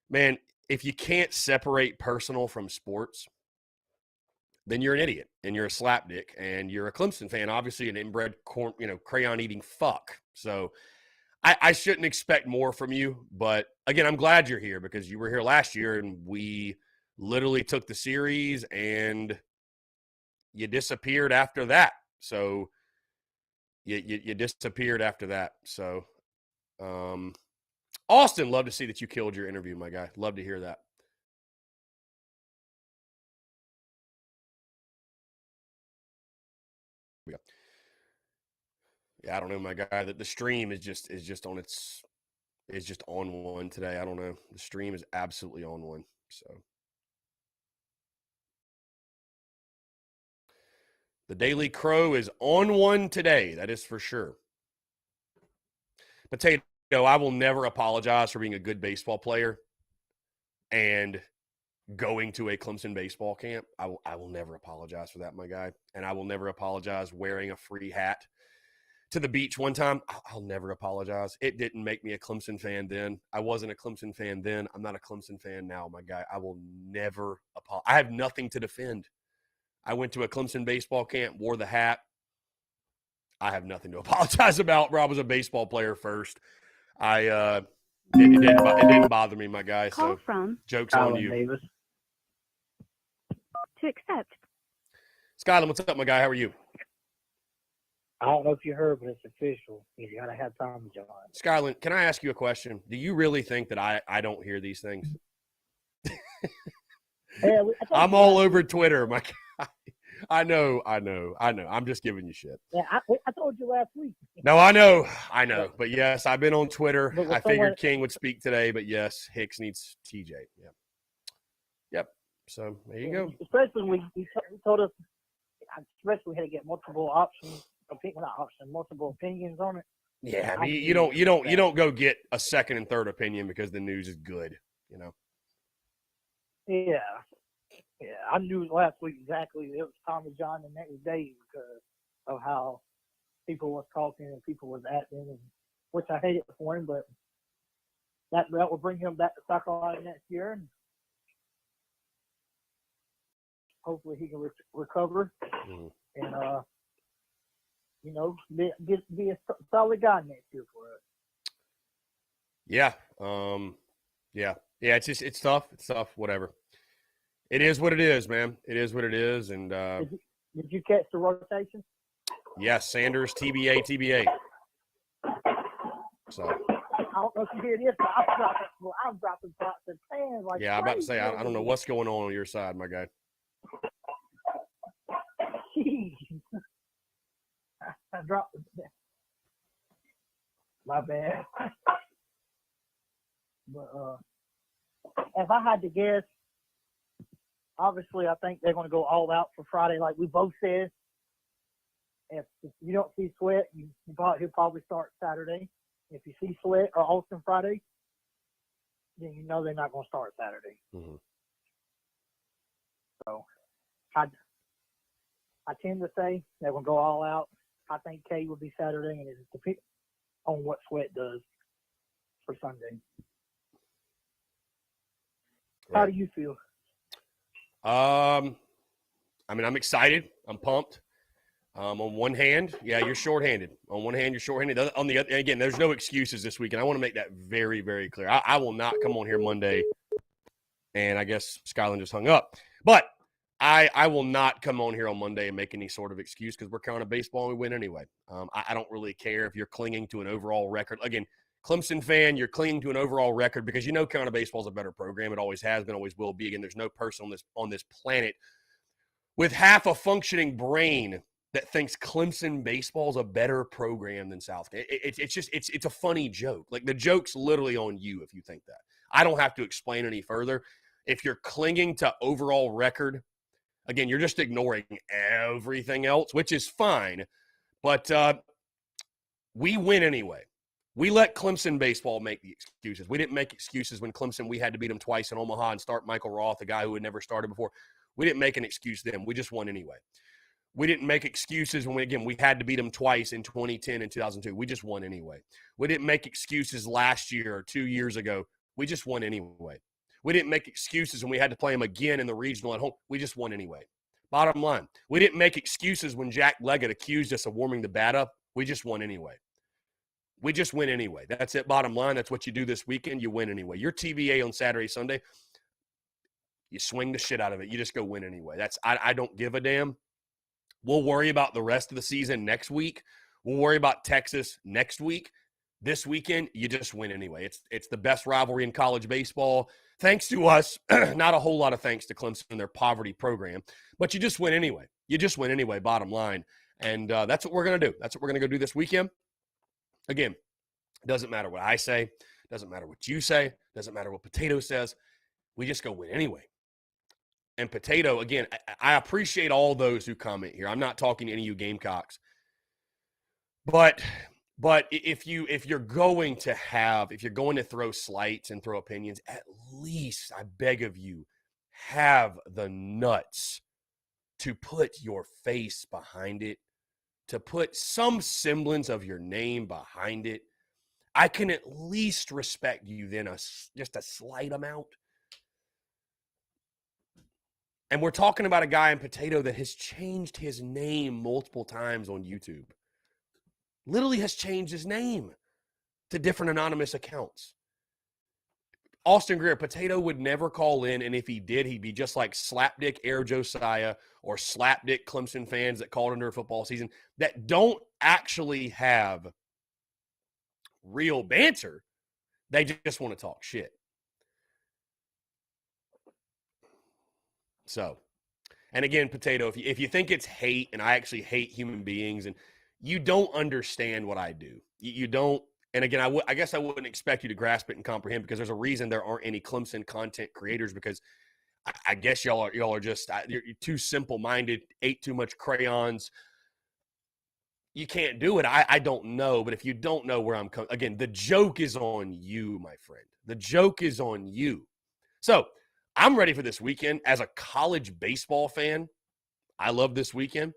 man, if you can't separate personal from sports, then you're an idiot and you're a slapdick and you're a Clemson fan, obviously an inbred crayon eating fuck. So I shouldn't expect more from you, but again, I'm glad you're here because you were here last year and we literally took the series and you disappeared after that. So you disappeared after that. So Austin, love to see that you killed your interview, my guy. Love to hear that. Yeah, I don't know, my guy. That the stream is just on one today. I don't know. The stream is absolutely on one. So the Daily Crow is on one today. That is for sure. Potato, I will never apologize for being a good baseball player and going to a Clemson baseball camp. I will never apologize for that, my guy. And I will never apologize wearing a free hat to the beach one time. I'll never apologize. It didn't make me a Clemson fan then. I wasn't a Clemson fan then. I'm not a Clemson fan now, my guy. I will never apologize. I have nothing to defend. I went to a Clemson baseball camp, wore the hat. I have nothing to apologize about, bro. I was a baseball player first. It didn't bother me, my guy. Call so from joke's on you. Davis. To accept. Skyland, what's up, my guy? How are you? I don't know if you heard, but it's official. You got to have Tommy John. Skyland, can I ask you a question? Do you really think that I don't hear these things? Yeah, I'm all over Twitter, my guy. I know. I'm just giving you shit. Yeah, I told you last week. No, I know. But yes, I've been on Twitter. But I figured King would speak today, but yes, Hicks needs TJ. Yep. So there you go. Especially when he told us, especially we had to get multiple options. Multiple opinions on it. Yeah, I mean, you don't go get a second and third opinion because the news is good, you know. Yeah, I knew last week exactly it was Tommy John the next day because of how people was talking and people was acting, and which I hated for him, but that will bring him back to South Carolina next year, and hopefully he can recover and be a solid guy next year for us. Yeah. Yeah. It's tough. It's tough. Whatever. It is what it is, man. It is what it is. And Did you catch the rotation? yes, Sanders, TBA. So I don't know if you hear this, but I'm dropping pots and pans like yeah, I'm about to say crazy. I don't know what's going on your side, my guy. Jeez. I dropped it. My bad. But if I had to guess, obviously I think they're going to go all out for Friday, like we both said. If you don't see Sweat, he'll probably start Saturday. If you see Sweat or Austin Friday, then you know they're not going to start Saturday. Mm-hmm. So I tend to say they're going to go all out. I think K will be Saturday, and it depends on what Sweat does for Sunday. Right. How do you feel? I mean, I'm excited. I'm pumped. On one hand, yeah, you're shorthanded. On one hand, you're shorthanded. On the other, again, there's no excuses this weekend. I want to make that very, very clear. I will not come on here Monday, and I guess Skyland just hung up. But I will not come on here on Monday and make any sort of excuse because we're counting baseball and we win anyway. I don't really care if you're clinging to an overall record. Again, Clemson fan, you're clinging to an overall record because you know County Baseball is a better program. It always has been, always will be. Again, there's no person on this planet with half a functioning brain that thinks Clemson baseball is a better program than South. It's a funny joke. Like the joke's literally on you if you think that. I don't have to explain any further. If you're clinging to overall record, again, you're just ignoring everything else, which is fine. But we win anyway. We let Clemson baseball make the excuses. We didn't make excuses when Clemson, we had to beat them twice in Omaha and start Michael Roth, a guy who had never started before. We didn't make an excuse then. We just won anyway. We didn't make excuses when, we had to beat them twice in 2010 and 2002. We just won anyway. We didn't make excuses last year or 2 years ago. We just won anyway. We didn't make excuses when we had to play them again in the regional at home. We just won anyway. Bottom line, we didn't make excuses when Jack Leggett accused us of warming the bat up. We just won anyway. We just win anyway. That's it. Bottom line, that's what you do this weekend. You win anyway. Your TBA on Saturday, Sunday, you swing the shit out of it. You just go win anyway. I don't give a damn. We'll worry about the rest of the season next week. We'll worry about Texas next week. This weekend, you just win anyway. It's the best rivalry in college baseball. Thanks to us, not a whole lot of thanks to Clemson and their poverty program, but you just win anyway. You just win anyway, bottom line. And that's what we're going to do. That's what we're going to go do this weekend. Again, it doesn't matter what I say. It doesn't matter what you say. It doesn't matter what Potato says. We just go win anyway. And Potato, again, I appreciate all those who comment here. I'm not talking to any of you Gamecocks. But if you're going to throw slights and throw opinions, at least I beg of you, have the nuts to put your face behind it, to put some semblance of your name behind it. I can at least respect you then just a slight amount. And we're talking about a guy in Potato that has changed his name multiple times on YouTube. Literally has changed his name to different anonymous accounts. Austin Greer, Potato would never call in, and if he did, he'd be just like Slapdick Air Josiah or Slapdick Clemson fans that called under a football season that don't actually have real banter. They just want to talk shit. So, and again, Potato, if you think it's hate, and I actually hate human beings, and you don't understand what I do. You don't. And again, I guess I wouldn't expect you to grasp it and comprehend because there's a reason there aren't any Clemson content creators because I guess y'all are just you're too simple-minded, ate too much crayons. You can't do it. I don't know, but if you don't know where I'm coming, again, the joke is on you, my friend. The joke is on you. So I'm ready for this weekend. As a college baseball fan, I love this weekend.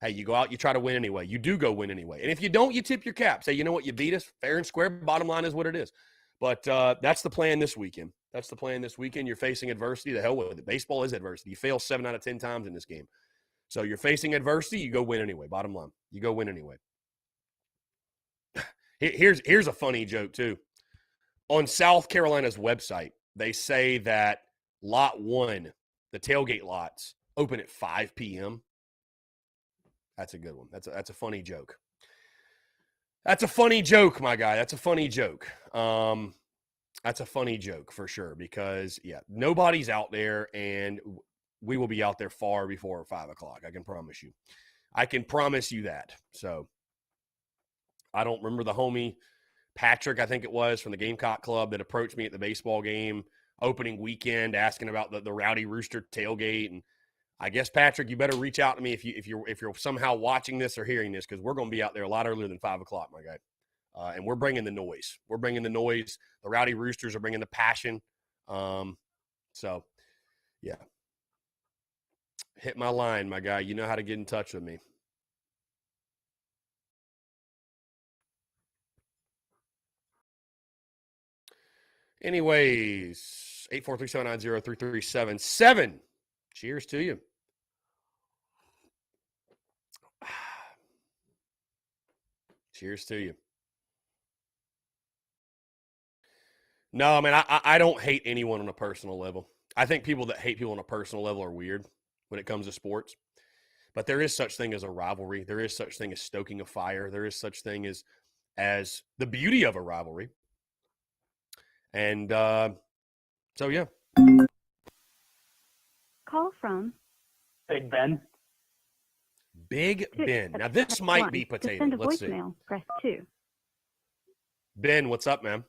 Hey, you go out, you try to win anyway. You do go win anyway. And if you don't, you tip your cap. Say, you know what, you beat us, fair and square. Bottom line is what it is. But that's the plan this weekend. That's the plan this weekend. You're facing adversity. The hell with it. Baseball is adversity. You fail 7 out of 10 times in this game. So you're facing adversity, you go win anyway. Bottom line, you go win anyway. Here's a funny joke, too. on South Carolina's website, they say that lot 1, the tailgate lots, open at 5 p.m. That's a good one. That's a funny joke. That's a funny joke, my guy. That's a funny joke. That's a funny joke for sure because, yeah, nobody's out there, and we will be out there far before 5 o'clock. I can promise you. I can promise you that. So I don't remember the homie Patrick, I think it was, from the Gamecock Club that approached me at the baseball game opening weekend asking about the Rowdy Rooster tailgate. And I guess, Patrick, you better reach out to me if you're somehow watching this or hearing this, because we're going to be out there a lot earlier than 5 o'clock, my guy. And we're bringing the noise. We're bringing the noise. The Rowdy Roosters are bringing the passion. So, yeah. Hit my line, my guy. You know how to get in touch with me. Anyways, 843-790-3377. Cheers to you. Cheers to you. No, I mean, I don't hate anyone on a personal level. I think people that hate people on a personal level are weird when it comes to sports. But there is such thing as a rivalry. There is such thing as stoking a fire. There is such thing as the beauty of a rivalry. And so, yeah. Call from Big Ben. Big Ben. Now, this might be potato. To send a Let's see. voicemail, press 2. Ben, what's up, man?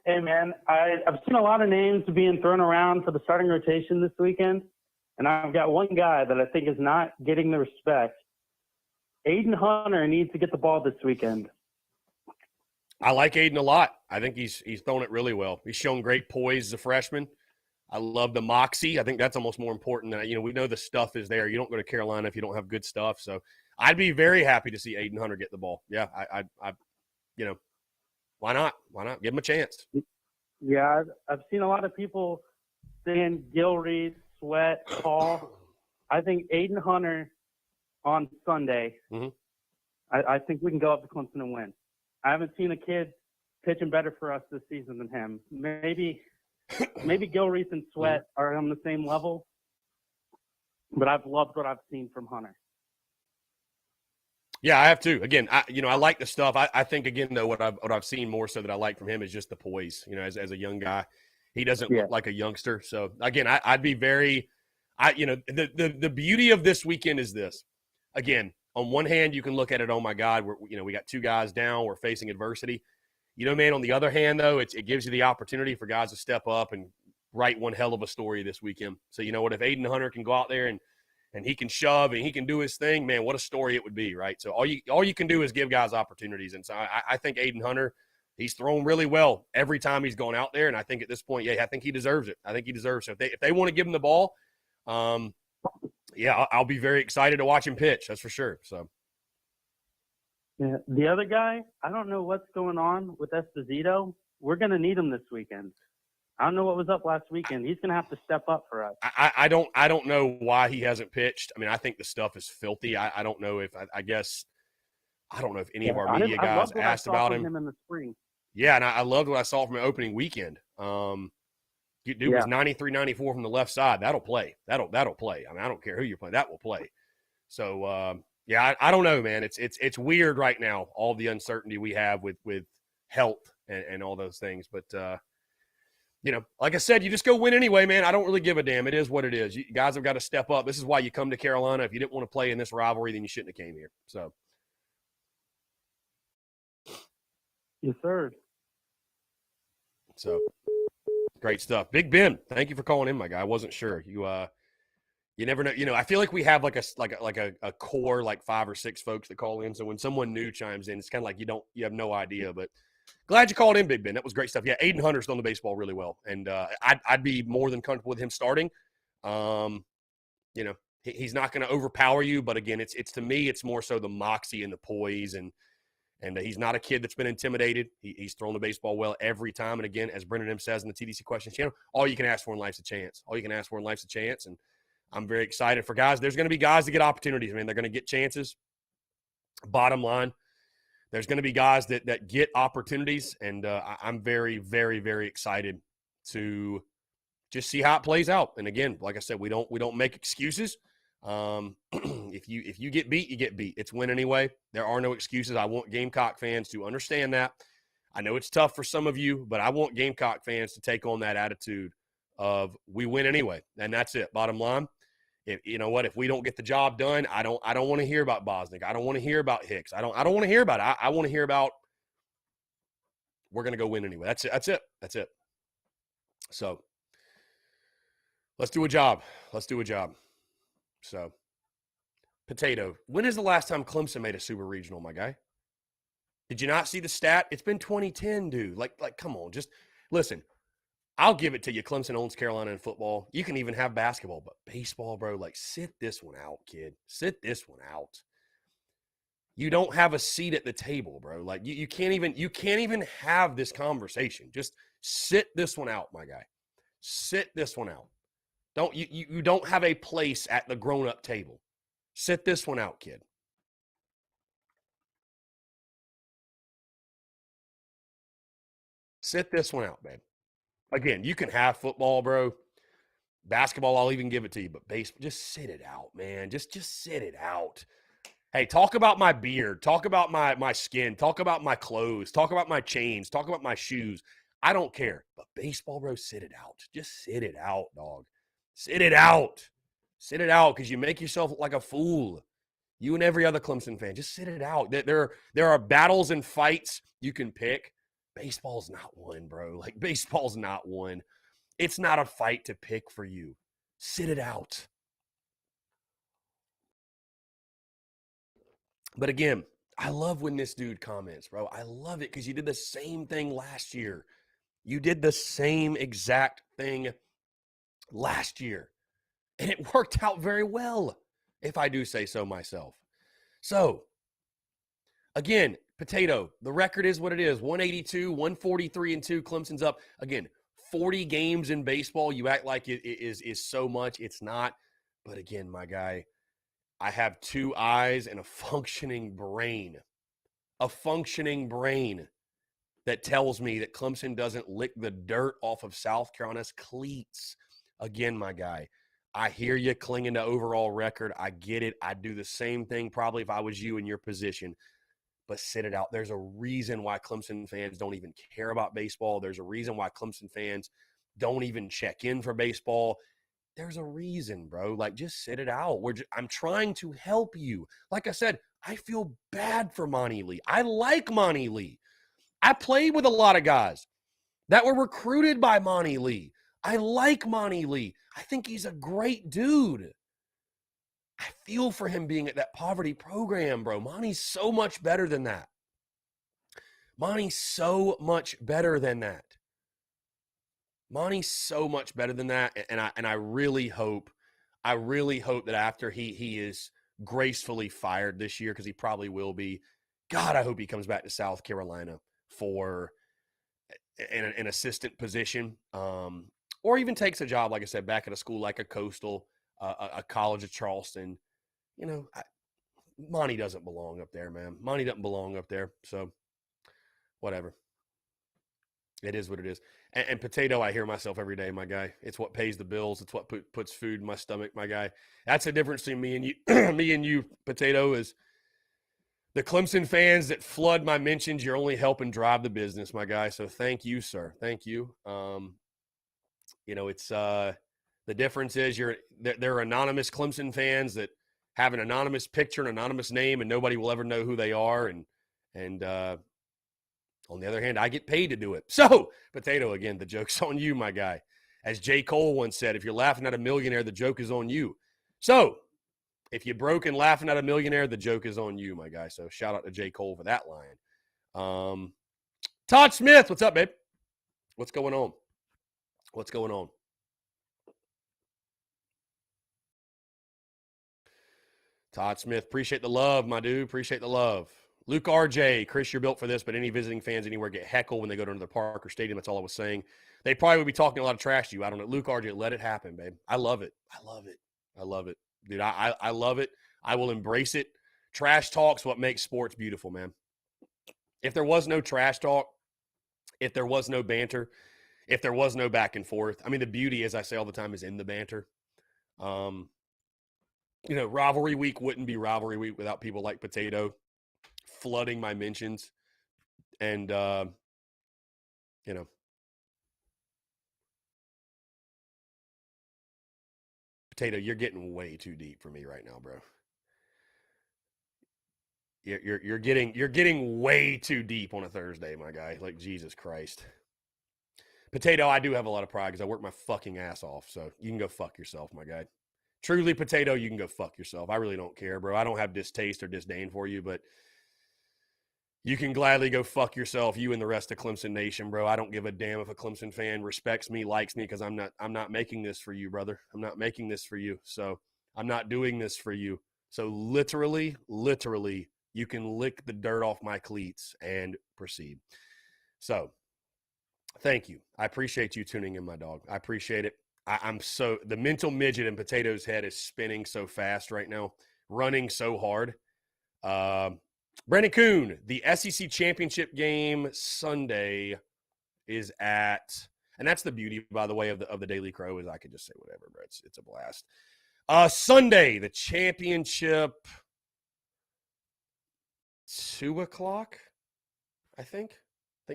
Hey, man, I've seen a lot of names being thrown around for the starting rotation this weekend, and I've got one guy that I think is not getting the respect. Aiden Hunter needs to get the ball this weekend. I like Aiden a lot. I think he's thrown it really well. He's shown great poise as a freshman. I love the moxie. I think that's almost more important than, we know the stuff is there. You don't go to Carolina if you don't have good stuff. So I'd be very happy to see Aiden Hunter get the ball. Yeah, I why not? Why not? Give him a chance. Yeah, I've seen a lot of people saying Gilreath, Sweat, Paul. I think Aiden Hunter on Sunday, I think we can go up to Clemson and win. I haven't seen a kid pitching better for us this season than him. Maybe Gilreath and Sweat are on the same level, but I've loved what I've seen from Hunter. Yeah, I have too. Again, I like the stuff. I think, again, though, what I've seen more so that I like from him is just the poise. As a young guy, he doesn't look like a youngster. So again, I'd be very, the beauty of this weekend is this. Again, on one hand, you can look at it, oh my God, we got 2 guys down, we're facing adversity. Man, on the other hand, though, it gives you the opportunity for guys to step up and write one hell of a story this weekend. So you know what, if Aiden Hunter can go out there and he can shove and he can do his thing, man, what a story it would be, right? So all you can do is give guys opportunities. And so I think Aiden Hunter, he's thrown really well every time he's gone out there. And I think at this point, yeah, I think he deserves it. I think he deserves it. If they want to give him the ball, yeah, I'll be very excited to watch him pitch. That's for sure. So. Yeah, the other guy, I don't know what's going on with Esposito. We're going to need him this weekend. I don't know what was up last weekend. He's going to have to step up for us. I don't know why he hasn't pitched. I mean, I think the stuff is filthy. I don't know if I don't know if any of our media guys asked about him in the spring. Yeah, and I loved what I saw from an opening weekend. Dude was 93-94 from the left side. That'll play. That'll play. I mean, I don't care who you're playing. That will play. So yeah, I don't know, man. It's weird right now, all the uncertainty we have with health and all those things. But like I said, you just go win anyway, man. I don't really give a damn. It is what it is. You guys have got to step up. This is why you come to Carolina. If you didn't want to play in this rivalry, then you shouldn't have came here. So. Yes, sir. So great stuff. Big Ben, thank you for calling in, my guy. I wasn't sure. You never know. I feel like we have like a core, like 5 or 6 folks that call in. So when someone new chimes in, it's kind of like you have no idea. But glad you called in, Big Ben. That was great stuff. Yeah, Aiden Hunter's done the baseball really well, and I'd be more than comfortable with him starting. He's not going to overpower you, but again, it's to me, it's more so the moxie and the poise, and he's not a kid that's been intimidated. He's thrown the baseball well every time. And again, as Brendan M says in the TDC Questions channel, all you can ask for in life's a chance. All you can ask for in life's a chance, and I'm very excited for guys. There's going to be guys that get opportunities, man. They're going to get chances. Bottom line, there's going to be guys that get opportunities, and I'm very, very, very excited to just see how it plays out. And again, like I said, we don't make excuses. If you get beat, you get beat. It's win anyway. There are no excuses. I want Gamecock fans to understand that. I know it's tough for some of you, but I want Gamecock fans to take on that attitude of we win anyway, and that's it. Bottom line. If you know what, if we don't get the job done, I don't want to hear about Bosnick. I don't want to hear about Hicks. I don't want to hear about it. I want to hear about we're going to go win anyway. That's it. So let's do a job. So, Potato, when is the last time Clemson made a super regional, my guy? Did you not see the stat? It's been 2010, dude. Like, come on, just listen. I'll give it to you. Clemson owns Carolina in football. You can even have basketball, but baseball, bro, like sit this one out, kid. Sit this one out. You don't have a seat at the table, bro. Like you can't even have this conversation. Just sit this one out, my guy. Sit this one out. You don't have a place at the grown-up table. Sit this one out, kid. Sit this one out, babe. Again, you can have football, bro. Basketball, I'll even give it to you. But baseball, just sit it out, man. Just sit it out. Hey, talk about my beard. Talk about my skin. Talk about my clothes. Talk about my chains. Talk about my shoes. I don't care. But baseball, bro, sit it out. Just sit it out, dog. Sit it out. Sit it out because you make yourself look like a fool. You and every other Clemson fan. Just sit it out. There are battles and fights you can pick. Baseball's not one, bro. Like, baseball's not one. It's not a fight to pick for you. Sit it out. But again, I love when this dude comments, bro. I love it because you did the same thing last year. You did the same exact thing last year. And it worked out very well, if I do say so myself. So, again, Potato, the record is what it is. 182, 143-2. Clemson's up. Again, 40 games in baseball. You act like it is so much. It's not. But again, my guy, I have two eyes and a functioning brain. A functioning brain that tells me that Clemson doesn't lick the dirt off of South Carolina's cleats. Again, my guy, I hear you clinging to overall record. I get it. I'd do the same thing probably if I was you in your position. But sit it out. There's a reason why Clemson fans don't even care about baseball. There's a reason why Clemson fans don't even check in for baseball. There's a reason, bro. Like, just sit it out. I'm trying to help you. Like I said, I feel bad for Monty Lee. I like Monty Lee. I played with a lot of guys that were recruited by Monty Lee. I like Monty Lee. I think he's a great dude. I feel for him being at that poverty program, bro. Monty's so much better than that. Monty's so much better than that. Monty's so much better than that. And I really hope that after he is gracefully fired this year, because he probably will be, God, I hope he comes back to South Carolina for an assistant position, or even takes a job, like I said, back at a school like a Coastal, a college of Charleston. You know, Monty doesn't belong up there, man. Monty doesn't belong up there. So, whatever. It is what it is. And Potato, I hear myself every day, my guy. It's what pays the bills. It's what puts food in my stomach, my guy. That's the difference between me and you. Me and you, Potato, is the Clemson fans that flood my mentions. You're only helping drive the business, my guy. So thank you, sir. Thank you. You know, it's the difference is there are anonymous Clemson fans that have an anonymous picture, an anonymous name, and nobody will ever know who they are. And on the other hand, I get paid to do it. So, Potato, again, the joke's on you, my guy. As J. Cole once said, if you're laughing at a millionaire, the joke is on you. So, if you're broke and laughing at a millionaire, the joke is on you, my guy. So, shout out to J. Cole for that line. Todd Smith, what's up, babe? What's going on? What's going on? Todd Smith, appreciate the love, my dude. Appreciate the love. Luke RJ, Chris, you're built for this, but any visiting fans anywhere get heckled when they go to another park or stadium. That's all I was saying. They probably would be talking a lot of trash to you. I don't know. Luke RJ, let it happen, babe. I love it. I love it. I love it. Dude, I love it. I will embrace it. Trash talk's what makes sports beautiful, man. If there was no trash talk, if there was no banter, if there was no back and forth, I mean, the beauty, as I say all the time, is in the banter. Rivalry week wouldn't be rivalry week without people like Potato flooding my mentions. And, Potato, you're getting way too deep for me right now, bro. You're getting way too deep on a Thursday, my guy. Like, Jesus Christ. Potato, I do have a lot of pride because I work my fucking ass off. So you can go fuck yourself, my guy. Truly, Potato, you can go fuck yourself. I really don't care, bro. I don't have distaste or disdain for you, but you can gladly go fuck yourself, you and the rest of Clemson Nation, bro. I don't give a damn if a Clemson fan respects me, likes me, because I'm not making this for you, brother. I'm not making this for you. So I'm not doing this for you. So literally, you can lick the dirt off my cleats and proceed. So thank you. I appreciate you tuning in, my dog. I appreciate it. The mental midget in Potato's head is spinning so fast right now, running so hard. Brandon Kuhn, the SEC championship game Sunday is at, and that's the beauty, by the way, of the Daily Crow, is I could just say whatever, bro. It's a blast. Sunday, the championship, 2 o'clock, I think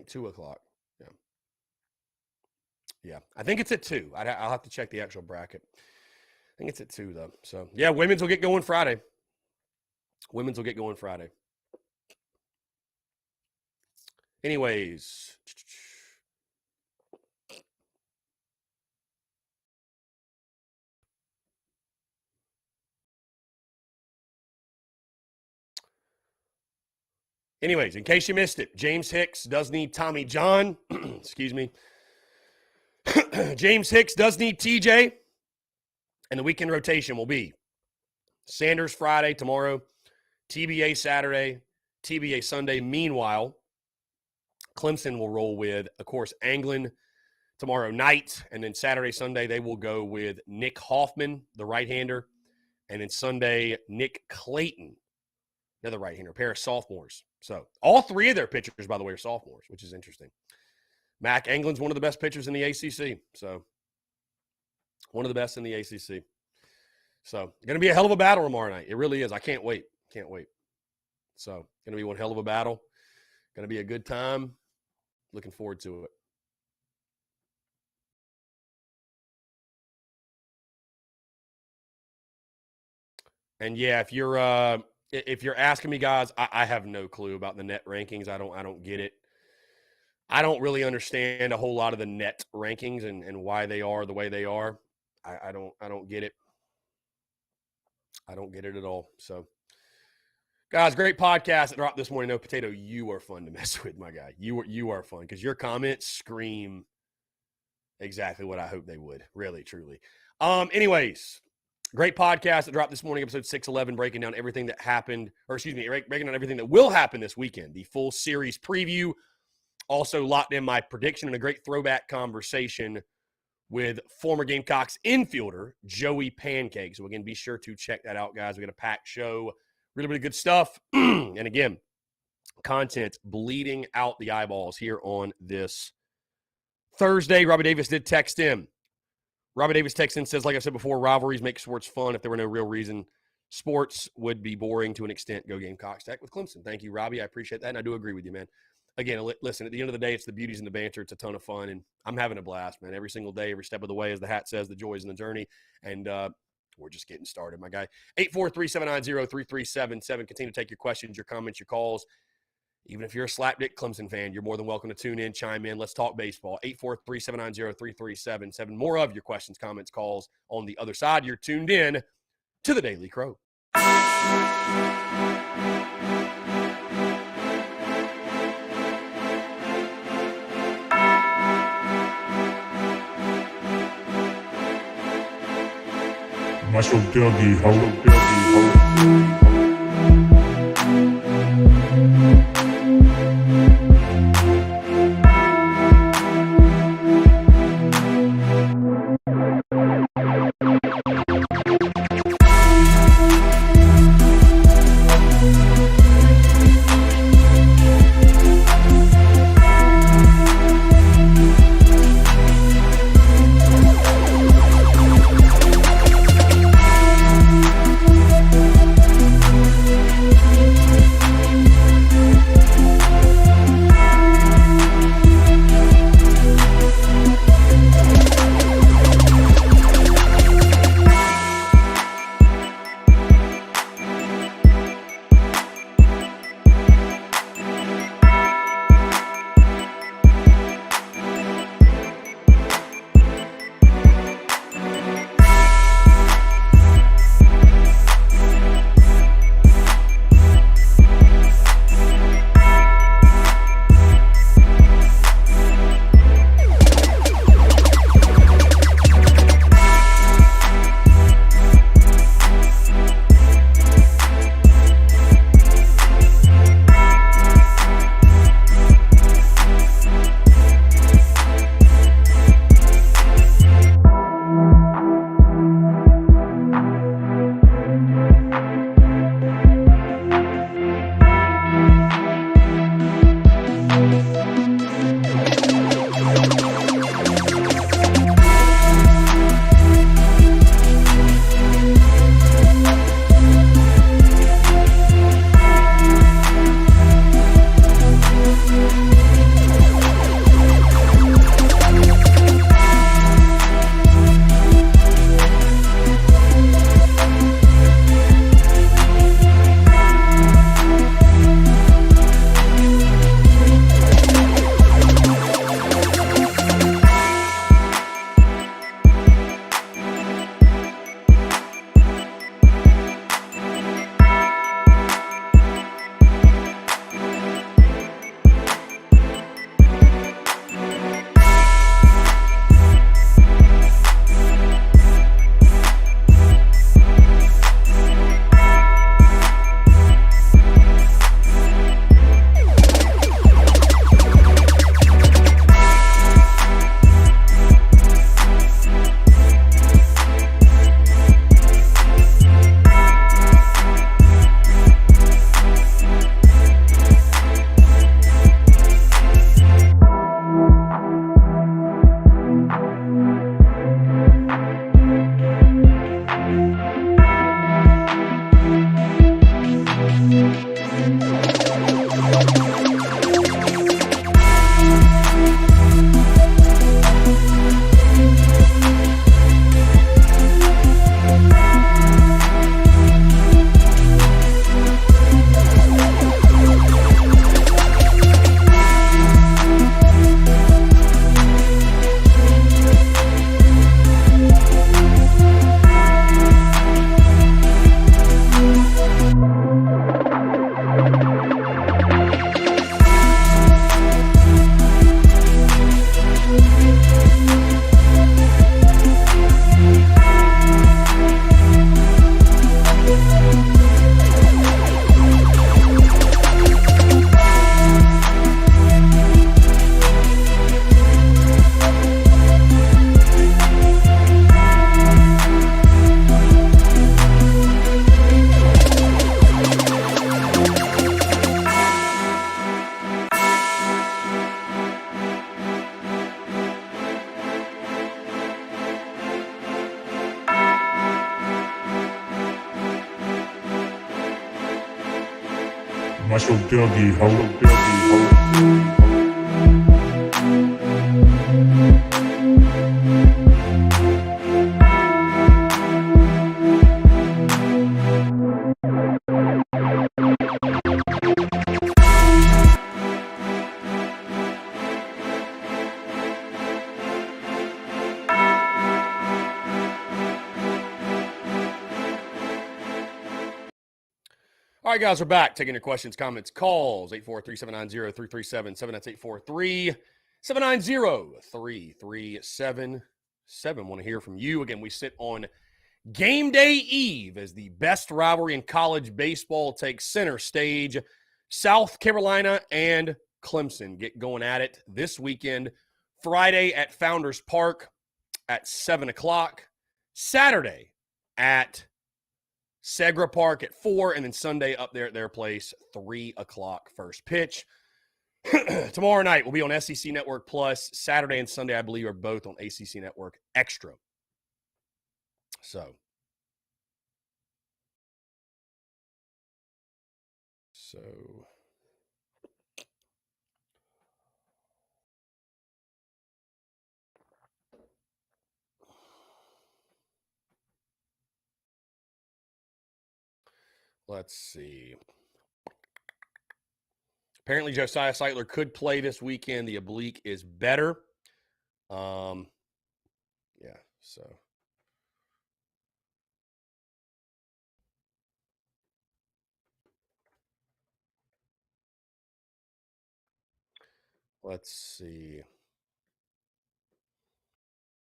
2 o'clock. Yeah, I think it's at 2. I'll have to check the actual bracket. I think it's at 2, though. So, yeah, women's will get going Friday. Anyways. In case you missed it, James Hicks does need Tommy John. Excuse me. James Hicks does need TJ. And the weekend rotation will be Sanders Friday, tomorrow, TBA Saturday, TBA Sunday. Meanwhile, Clemson will roll with, of course, Anglin tomorrow night. And then Saturday, Sunday, they will go with Nick Hoffman, the right-hander. And then Sunday, Nick Clayton, another right-hander, a pair of sophomores. So all three of their pitchers, by the way, are sophomores, which is interesting. Mac Anglin's one of the best pitchers in the ACC. So one of the best in the ACC. So going to be a hell of a battle tomorrow night. It really is. I can't wait. So going to be one hell of a battle. Going to be a good time. Looking forward to it. And yeah, if you're asking me, guys, I have no clue about the net rankings. I don't get it. I don't really understand a whole lot of the net rankings and why they are the way they are. I don't get it. I don't get it at all. So, guys, great podcast that dropped this morning. No, Potato, you are fun to mess with, my guy. You are fun because your comments scream exactly what I hope they would. Really, truly. Anyways, great podcast that dropped this morning, episode 611, breaking down everything that happened, breaking down everything that will happen this weekend. The full series preview. Also locked in my prediction and a great throwback conversation with former Gamecocks infielder Joey Pancake. So, again, be sure to check that out, guys. We got a packed show. Really, really good stuff. And, again, content bleeding out the eyeballs here on this Thursday. Robbie Davis did text in. Robbie Davis texts in, says, like I said before, rivalries make sports fun. If there were no real reason, sports would be boring to an extent. Go Gamecocks. Tech with Clemson. Thank you, Robbie. I appreciate that, and I do agree with you, man. Again, listen, at the end of the day, it's the beauties and the banter. It's a ton of fun, and I'm having a blast, man. Every single day, every step of the way, as the hat says, the joy is in the journey, and we're just getting started, my guy. 843-790-3377. Continue to take your questions, your comments, your calls. Even if you're a slapdick Clemson fan, you're more than welcome to tune in, chime in. Let's talk baseball. 843-790-3377. More of your questions, comments, calls on the other side. You're tuned in to the Daily Crow. Marshall Dougie, ho. Macho Dougie, ho. All right, guys, we're back. Taking your questions, comments, calls. 843-790-3377. That's 843-790-3377. Want to hear from you. Again, we sit on game day eve as the best rivalry in college baseball takes center stage. South Carolina and Clemson get going at it this weekend. Friday at Founders Park at 7 o'clock. Saturday at Segra Park at 4, and then Sunday up there at their place, 3 o'clock first pitch. Tomorrow night will be on SEC Network Plus. Saturday and Sunday, I believe, are both on ACC Network Extra. So let's see. Apparently, Josiah Seitler could play this weekend. The oblique is better. Yeah, so. Let's see.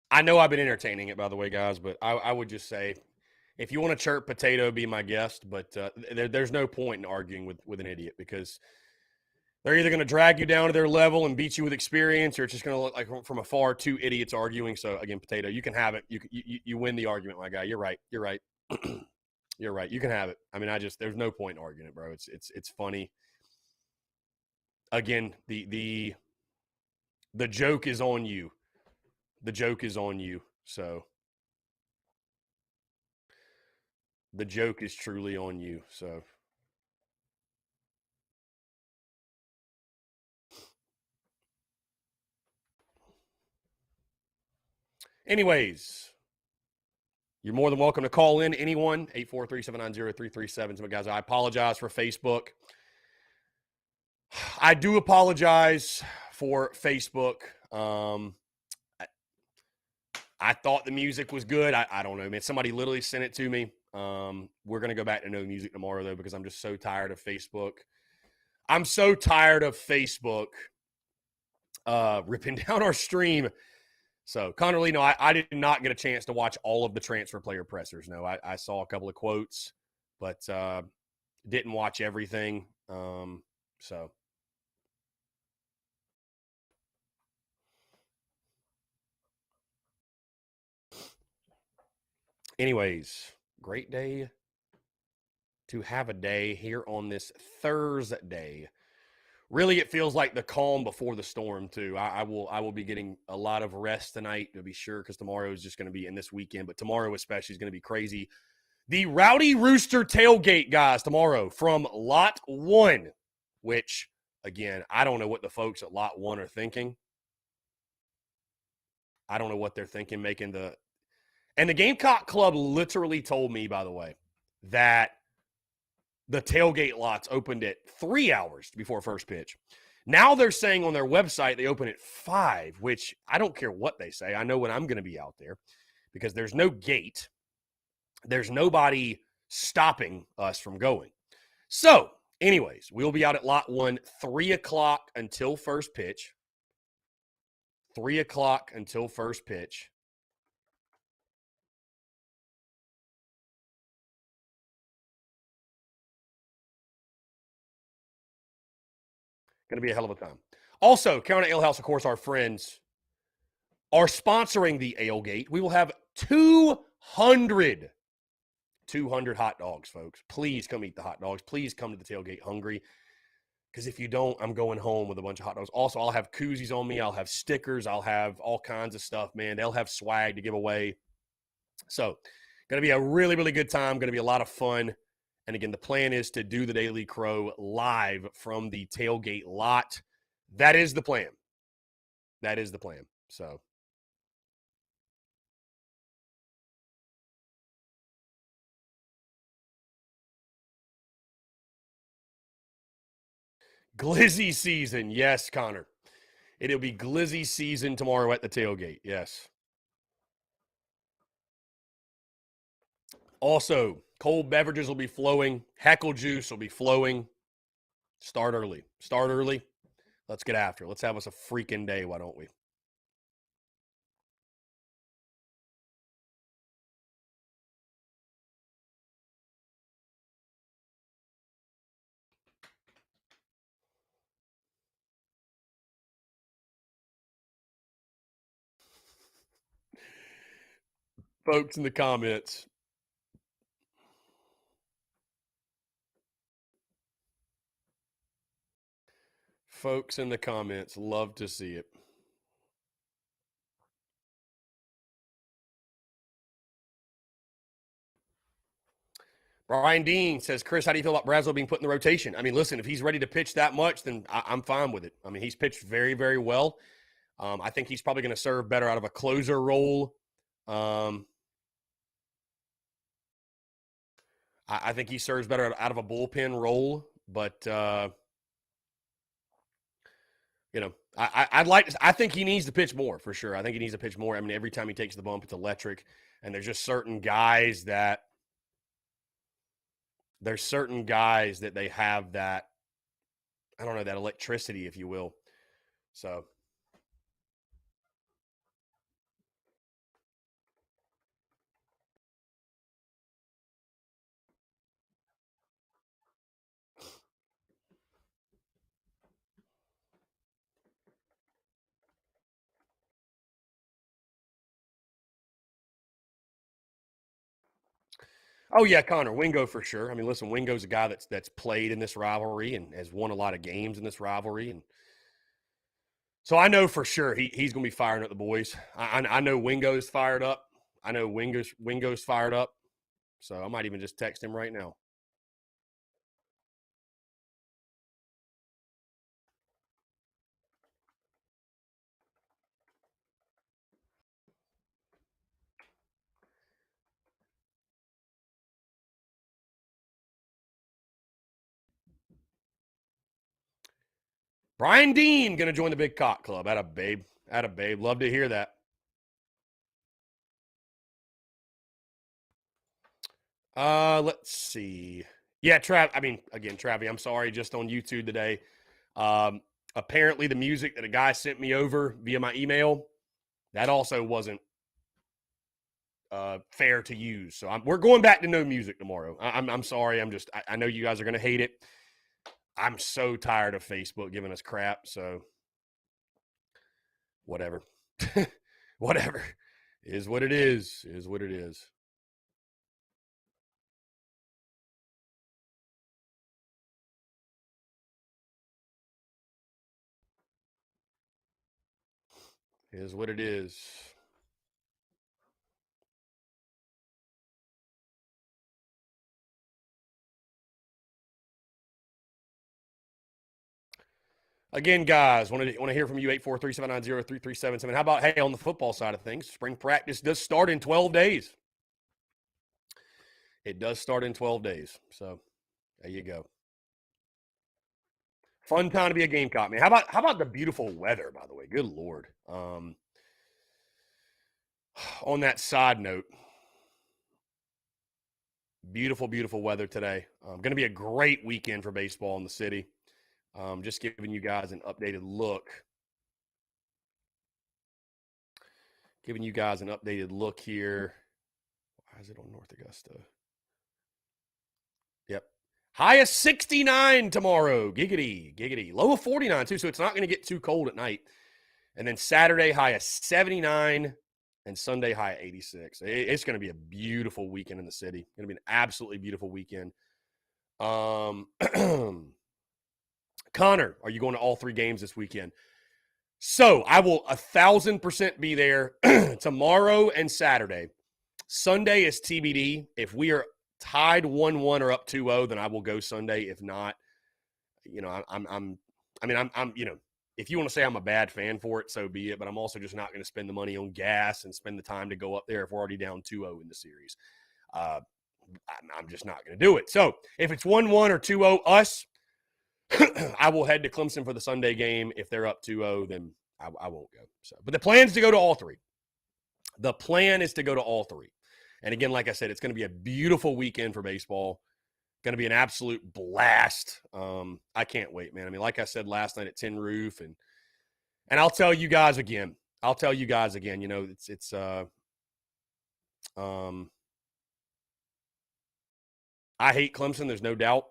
I know I've been entertaining it, by the way, guys, but I would just say, if you want to chirp Potato, be my guest, but there's no point in arguing with an idiot, because they're either going to drag you down to their level and beat you with experience, or it's just going to look like from afar two idiots arguing. So, again, Potato, you can have it. You win the argument, my guy. You're right. You're right. You're right. You can have it. I mean, there's no point in arguing it, bro. It's funny. Again, the joke is on you. The joke is on you. So the joke is truly on you. So anyways, you're more than welcome to call in. Anyone, 843-790-3377. So, guys, I apologize for Facebook. I do apologize for Facebook. I thought the music was good. I don't know, man. Somebody literally sent it to me. We're going to go back to no music tomorrow, though, because I'm just so tired of Facebook. I'm so tired of Facebook ripping down our stream. So, Connor Lee, no, I did not get a chance to watch all of the transfer player pressers. No, I saw a couple of quotes, but didn't watch everything. So. Anyways, great day to have a day here on this Thursday. Really, it feels like the calm before the storm, too. I will be getting a lot of rest tonight, to be sure, because tomorrow is just going to be, in this weekend, but tomorrow especially is going to be crazy. The Rowdy Rooster tailgate, guys, tomorrow from Lot 1, which, again, I don't know what the folks at Lot 1 are thinking. I don't know what they're thinking, making the – and the Gamecock Club literally told me, by the way, that the tailgate lots opened at 3 hours before first pitch. Now they're saying on their website they open at 5, which I don't care what they say. I know when I'm going to be out there, because there's no gate. There's nobody stopping us from going. So, anyways, we'll be out at Lot 1, 3 o'clock until first pitch. 3 o'clock until first pitch. Going to be a hell of a time. Also, Carolina Ale House, of course, our friends are sponsoring the Ale-Gate. We will have 200 hot dogs, folks. Please come eat the hot dogs. Please come to the tailgate hungry, because if you don't, I'm going home with a bunch of hot dogs. Also, I'll have koozies on me. I'll have stickers. I'll have all kinds of stuff, man. They'll have swag to give away. So, going to be a really, really good time. Going to be a lot of fun. And again, the plan is to do the Daily Crow live from the tailgate lot. That is the plan. That is the plan. So. Glizzy season. Yes, Connor. It'll be Glizzy season tomorrow at the tailgate. Yes. Also, cold beverages will be flowing. Heckle juice will be flowing. Start early. Start early. Let's get after it. Let's have us a freaking day, why don't we? Folks in the comments. Folks in the comments. Love to see it. Brian Dean says, Chris, how do you feel about Brazel being put in the rotation? I mean, listen, if he's ready to pitch that much, then I'm fine with it. I mean, he's pitched very, very well. I think he's probably going to serve better out of a closer role. I think he serves better out of a bullpen role, but I think he needs to pitch more for sure. I think he needs to pitch more. I mean, every time he takes the bump, it's electric, and there's certain guys that they have that, I don't know, that electricity, if you will. So. Oh, yeah, Connor, Wingo for sure. I mean, listen, Wingo's a guy that's played in this rivalry and has won a lot of games in this rivalry. And so I know for sure he's going to be firing up the boys. I know Wingo's fired up. I know Wingo's fired up. So I might even just text him right now. Brian Dean going to join the Big Cock Club. Atta babe. Love to hear that. Let's see. Yeah, Travi, I'm sorry, just on YouTube today. Apparently the music that a guy sent me over via my email, that also wasn't fair to use. So we're going back to no music tomorrow. I'm sorry. I know you guys are going to hate it. I'm so tired of Facebook giving us crap. So whatever. Whatever. Is what it is. Is what it is. Is what it is. Again, guys, want to hear from you, 843-790-3377. How about, hey, on the football side of things, spring practice does start in 12 days. It does start in 12 days. So there you go. Fun time to be a Gamecock, man. How about the beautiful weather, by the way? Good Lord. On that side note, beautiful, beautiful weather today. Going to be a great weekend for baseball in the city. Just giving you guys an updated look. Giving you guys an updated look here. Why is it on North Augusta? Yep. High of 69 tomorrow. Giggity. Low of 49, too, so it's not going to get too cold at night. And then Saturday, high of 79, and Sunday, high of 86. It's going to be a beautiful weekend in the city. It's going to be an absolutely beautiful weekend. Connor, are you going to all three games this weekend? So I will 1,000% be there tomorrow and Saturday. Sunday is TBD. If we are tied 1-1 or up 2-0, then I will go Sunday. If not, I'm if you want to say I'm a bad fan for it, so be it. But I'm also just not going to spend the money on gas and spend the time to go up there if we're already down 2-0 in the series. I'm just not going to do it. So if it's 1-1 or 2-0 us, I will head to Clemson for the Sunday game. If they're up 2-0, then I won't go. So, but the plan is to go to all three. The plan is to go to all three. And again, like I said, it's going to be a beautiful weekend for baseball. Going to be an absolute blast. I can't wait, man. I mean, like I said last night at Tin Roof, and I'll tell you guys again. You know, it's I hate Clemson. There's no doubt.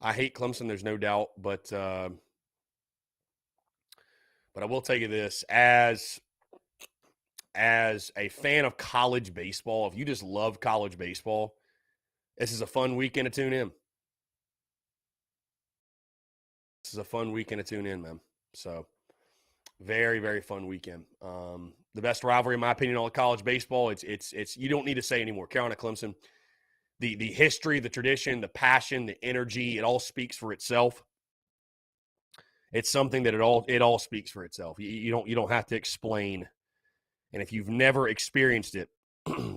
But I will tell you this: as a fan of college baseball, if you just love college baseball, this is a fun weekend to tune in. Man. So, very, very fun weekend. The best rivalry, in my opinion, on college baseball. It's you don't need to say anymore. Carolina Clemson, the history, the tradition, the passion, the energy, it all speaks for itself. It's something that it all speaks for itself. You don't have to explain. And if you've never experienced it,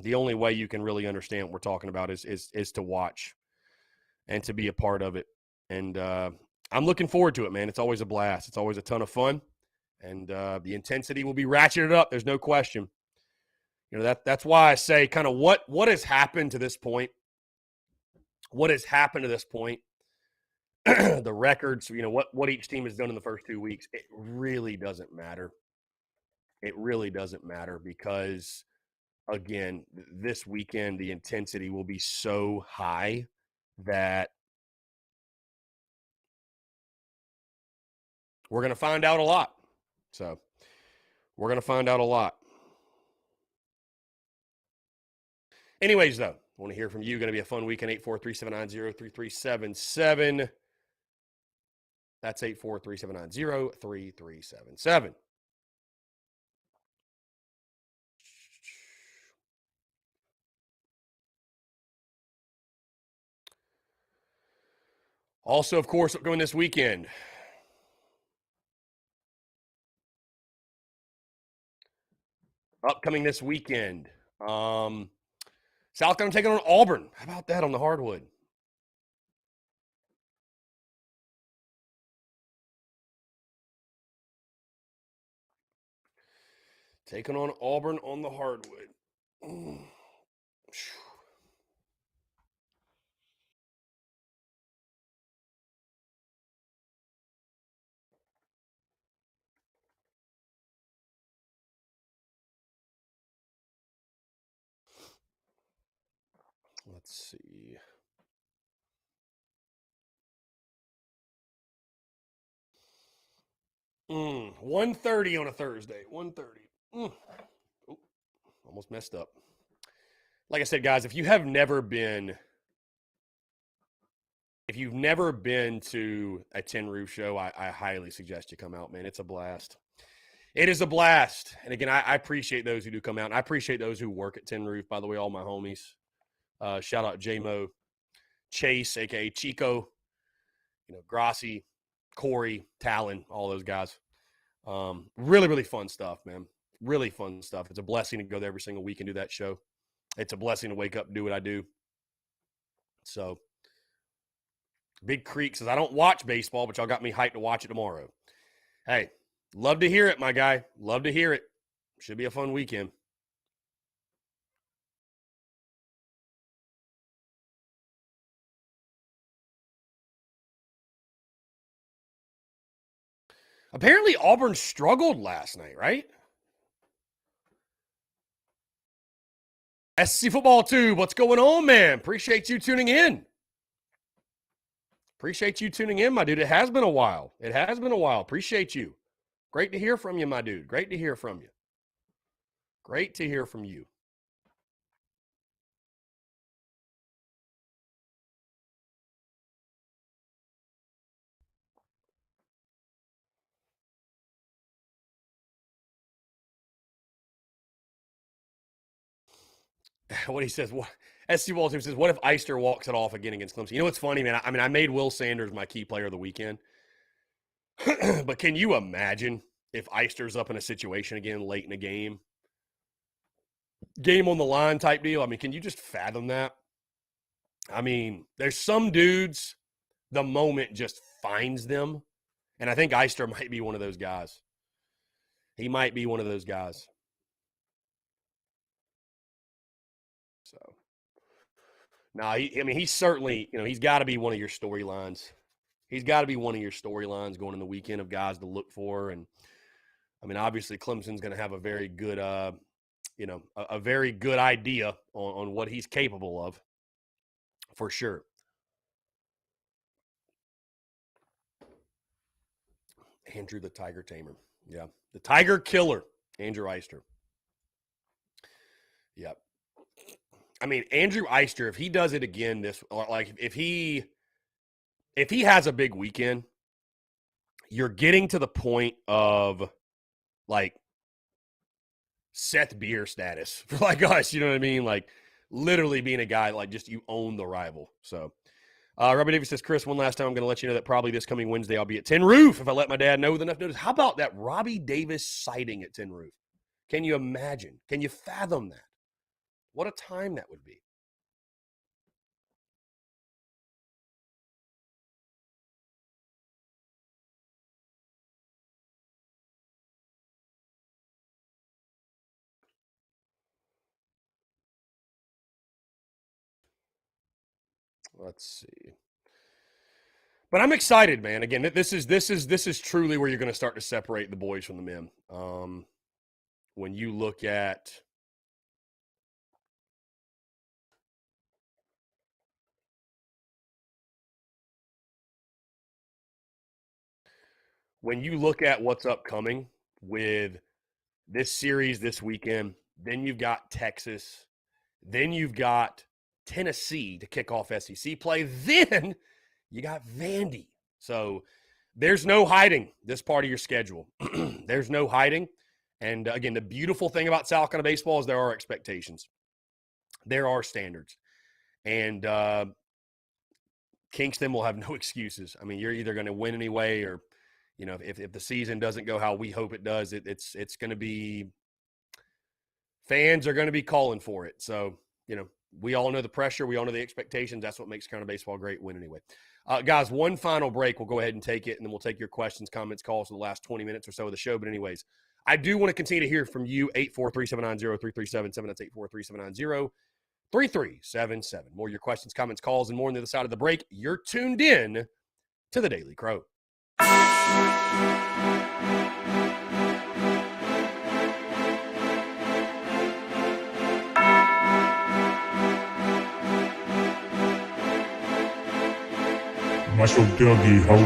the only way you can really understand what we're talking about is to watch and to be a part of it. And I'm looking forward to it, man. It's always a blast. It's always a ton of fun. And the intensity will be ratcheted up. There's no question. You know, that's why I say kind of what has happened to this point. What has happened to this point? The records, you know, what each team has done in the first 2 weeks, it really doesn't matter. It really doesn't matter because, again, this weekend, the intensity will be so high that we're going to find out a lot. So we're going to find out a lot. Anyways, though, I want to hear from you. Going to be a fun weekend. 843-790-3377. That's 843-790-3377. Also, of course, going this weekend. Upcoming this weekend. South Carolina taking on Auburn. How about that on the hardwood? Taking on Auburn on the hardwood. Let's see. Mm, 1:30 on a Thursday. 1:30. Oh, almost messed up. Like I said, guys, if you've never been to a Tin Roof show, I highly suggest you come out, man. It's a blast. It is a blast. And again, I appreciate those who do come out. And I appreciate those who work at Tin Roof, by the way, all my homies. Shout out J-Mo, Chase, a.k.a. Chico, you know, Grassi, Corey, Talon, all those guys. Really, really fun stuff, man. Really fun stuff. It's a blessing to go there every single week and do that show. It's a blessing to wake up and do what I do. So, Big Creek says, I don't watch baseball, but y'all got me hyped to watch it tomorrow. Hey, love to hear it, my guy. Love to hear it. Should be a fun weekend. Apparently, Auburn struggled last night, right? SC Football Tube, what's going on, man? Appreciate you tuning in. Appreciate you tuning in, my dude. It has been a while. Appreciate you. Great to hear from you, my dude. Great to hear from you. What he says, what? SC Wall Team says, what if Eister walks it off again against Clemson? You know what's funny, man? I mean, I made Will Sanders my key player of the weekend. But can you imagine if Eister's up in a situation again late in a game on the line type deal? I mean, can you just fathom that? I mean, there's some dudes, the moment just finds them. And I think Eister might be one of those guys. He might be one of those guys. So, no, he's certainly, he's got to be one of your storylines. He's got to be one of your storylines going in the weekend of guys to look for. And, I mean, obviously Clemson's going to have a very good, a very good idea on what he's capable of, for sure. Andrew the Tiger Tamer. Yeah. The Tiger Killer, Andrew Eister. Yep. I mean, Andrew Eister, if he does it again if he has a big weekend, you're getting to the point of like Seth Beer status for like us, you know what I mean? Like literally being a guy like just you own the rival. So Robbie Davis says, Chris, one last time I'm going to let you know that probably this coming Wednesday I'll be at Tin Roof if I let my dad know with enough notice. How about that Robbie Davis sighting at Tin Roof? Can you imagine? Can you fathom that? What a time that would be. Let's see. But I'm excited, man. Again, this is truly where you're going to start to separate the boys from the men. When you look at what's upcoming with this series this weekend, then you've got Texas, then you've got Tennessee to kick off SEC play, then you got Vandy. So there's no hiding this part of your schedule. There's no hiding. And again, the beautiful thing about South Carolina baseball is there are expectations. There are standards. And Kingston will have no excuses. I mean, you're either going to win anyway or, if the season doesn't go how we hope it does, it's going to be – fans are going to be calling for it. So, we all know the pressure. We all know the expectations. That's what makes Carolina baseball great. Win anyway. Guys, one final break. We'll go ahead and take it, and then we'll take your questions, comments, calls for the last 20 minutes or so of the show. But anyways, I do want to continue to hear from you, 843-790-3377. That's 843-790-3377. More of your questions, comments, calls, and more on the other side of the break. You're tuned in to the Daily Crow. Mas eu tenho guirra,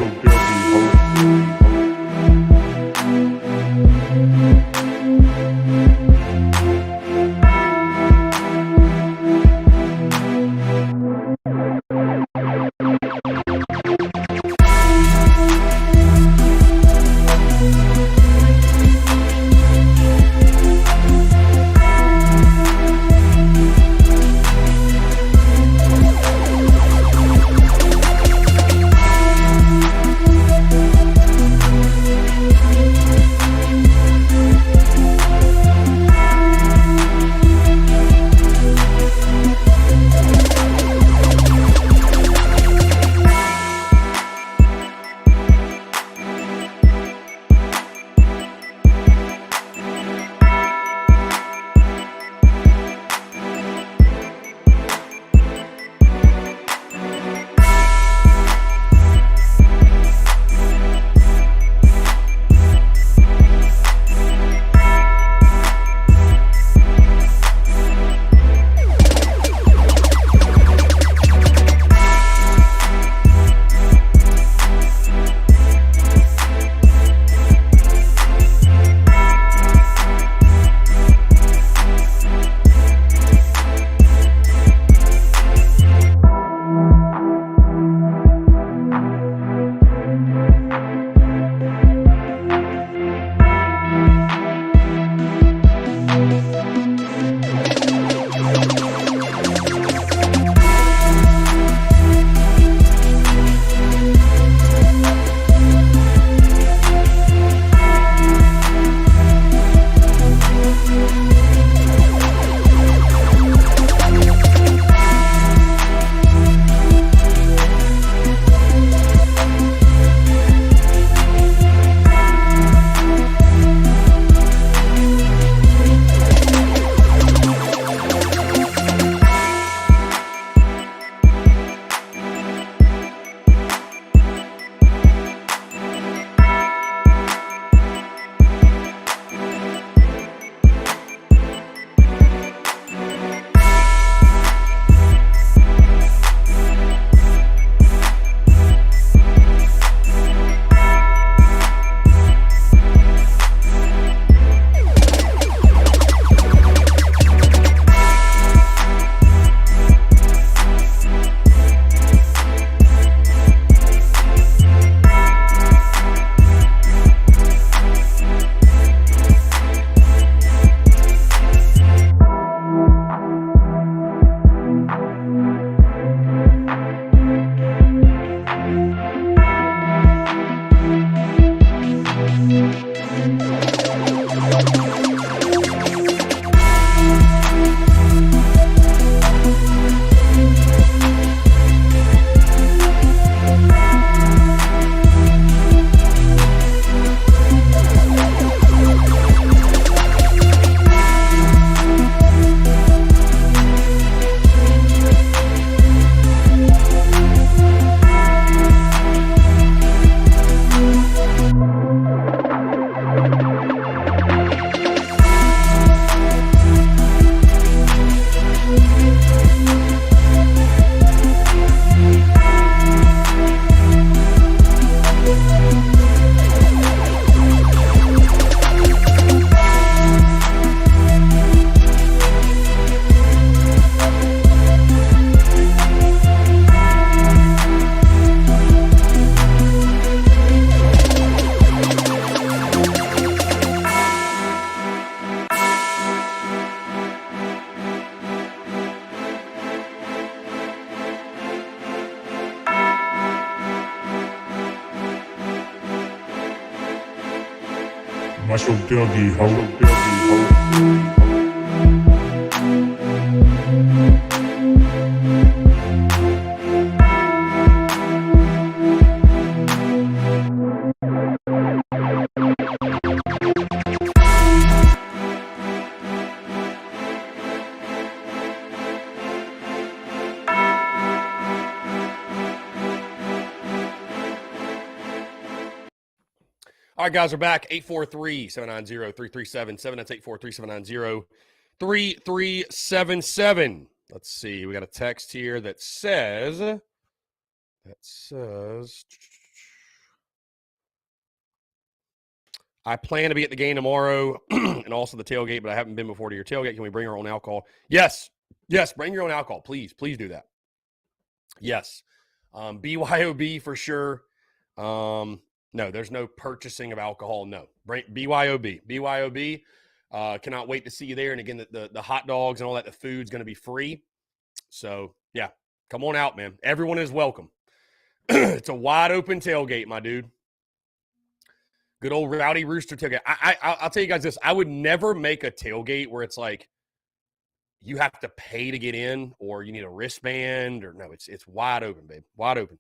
Masz ją drogi, ho. All right, guys, we're back. 843-790-3377. That's 843-790-3377. Let's see. We got a text here that says, I plan to be at the game tomorrow and also the tailgate, but I haven't been before to your tailgate. Can we bring our own alcohol? Yes. Yes, bring your own alcohol. Please do that. Yes. BYOB for sure. No, there's no purchasing of alcohol. No. Bring BYOB. BYOB. Cannot wait to see you there. And again, the hot dogs and all that, the food's going to be free. So, yeah, come on out, man. Everyone is welcome. It's a wide open tailgate, my dude. Good old Rowdy Rooster tailgate. I'll tell you guys this. I would never make a tailgate where it's like you have to pay to get in or you need a wristband or no, it's wide open, babe. Wide open.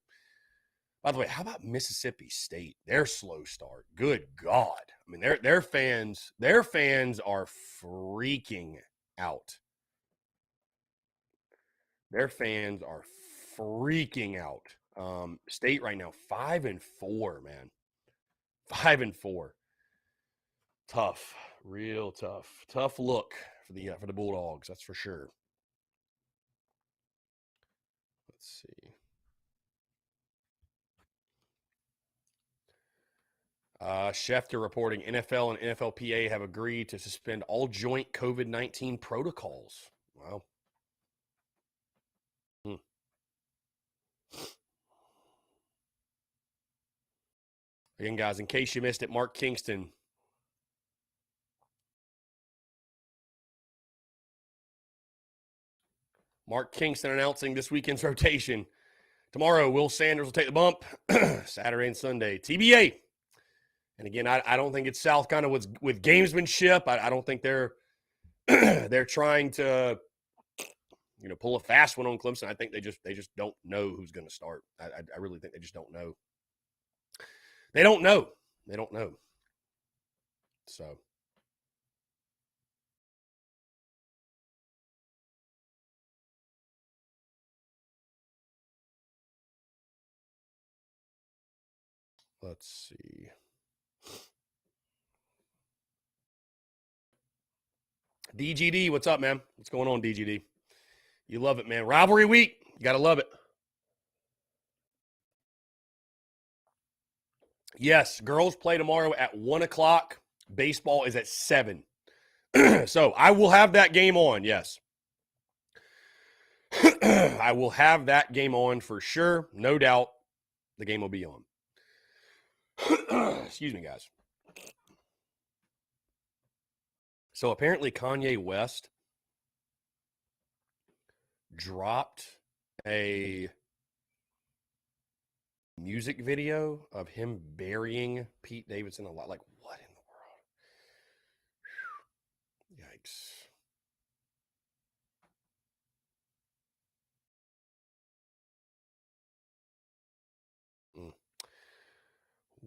By the way, how about Mississippi State? Their slow start. Good God. I mean, their fans are freaking out. Their fans are freaking out. State right now, 5-4, man. 5-4. Tough, real tough. Tough look for the Bulldogs, that's for sure. Let's see. Schefter reporting NFL and NFLPA have agreed to suspend all joint COVID-19 protocols. Wow. Again, guys, in case you missed it, Mark Kingston. Mark Kingston announcing this weekend's rotation. Tomorrow, Will Sanders will take the bump. Saturday and Sunday, TBA. And again, I don't think it's South kind of with gamesmanship. I don't think they're they're trying to pull a fast one on Clemson. I think they just don't know who's going to start. I really think they just don't know. They don't know. So. Let's see. DGD, what's up, man? What's going on, DGD? You love it, man. Rivalry week. You got to love it. Yes, girls play tomorrow at 1 o'clock. Baseball is at 7. So I will have that game on, yes. I will have that game on for sure. No doubt the game will be on. Excuse me, guys. So apparently Kanye West dropped a music video of him burying Pete Davidson alive. Like, what in the world? Yikes.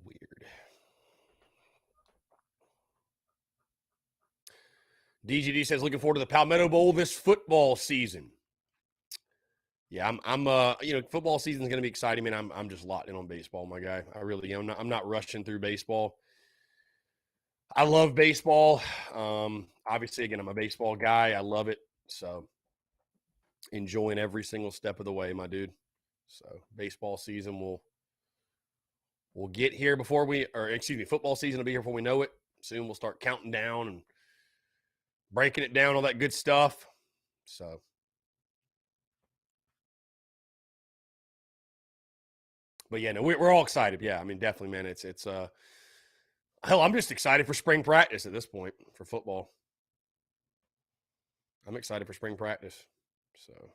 Weird. DGD says looking forward to the Palmetto Bowl this football season. Yeah, I'm football season is going to be exciting, man. I'm just locked in on baseball, my guy. I really am. I'm not rushing through baseball. I love baseball. Obviously, again, I'm a baseball guy. I love it. So enjoying every single step of the way, my dude. So baseball season will get here football season will be here before we know it. Soon we'll start counting down and breaking it down, all that good stuff. So. But yeah, no, we're all excited. Yeah, I mean, definitely, man. It's hell, I'm just excited for spring practice at this point for football. I'm excited for spring practice. So.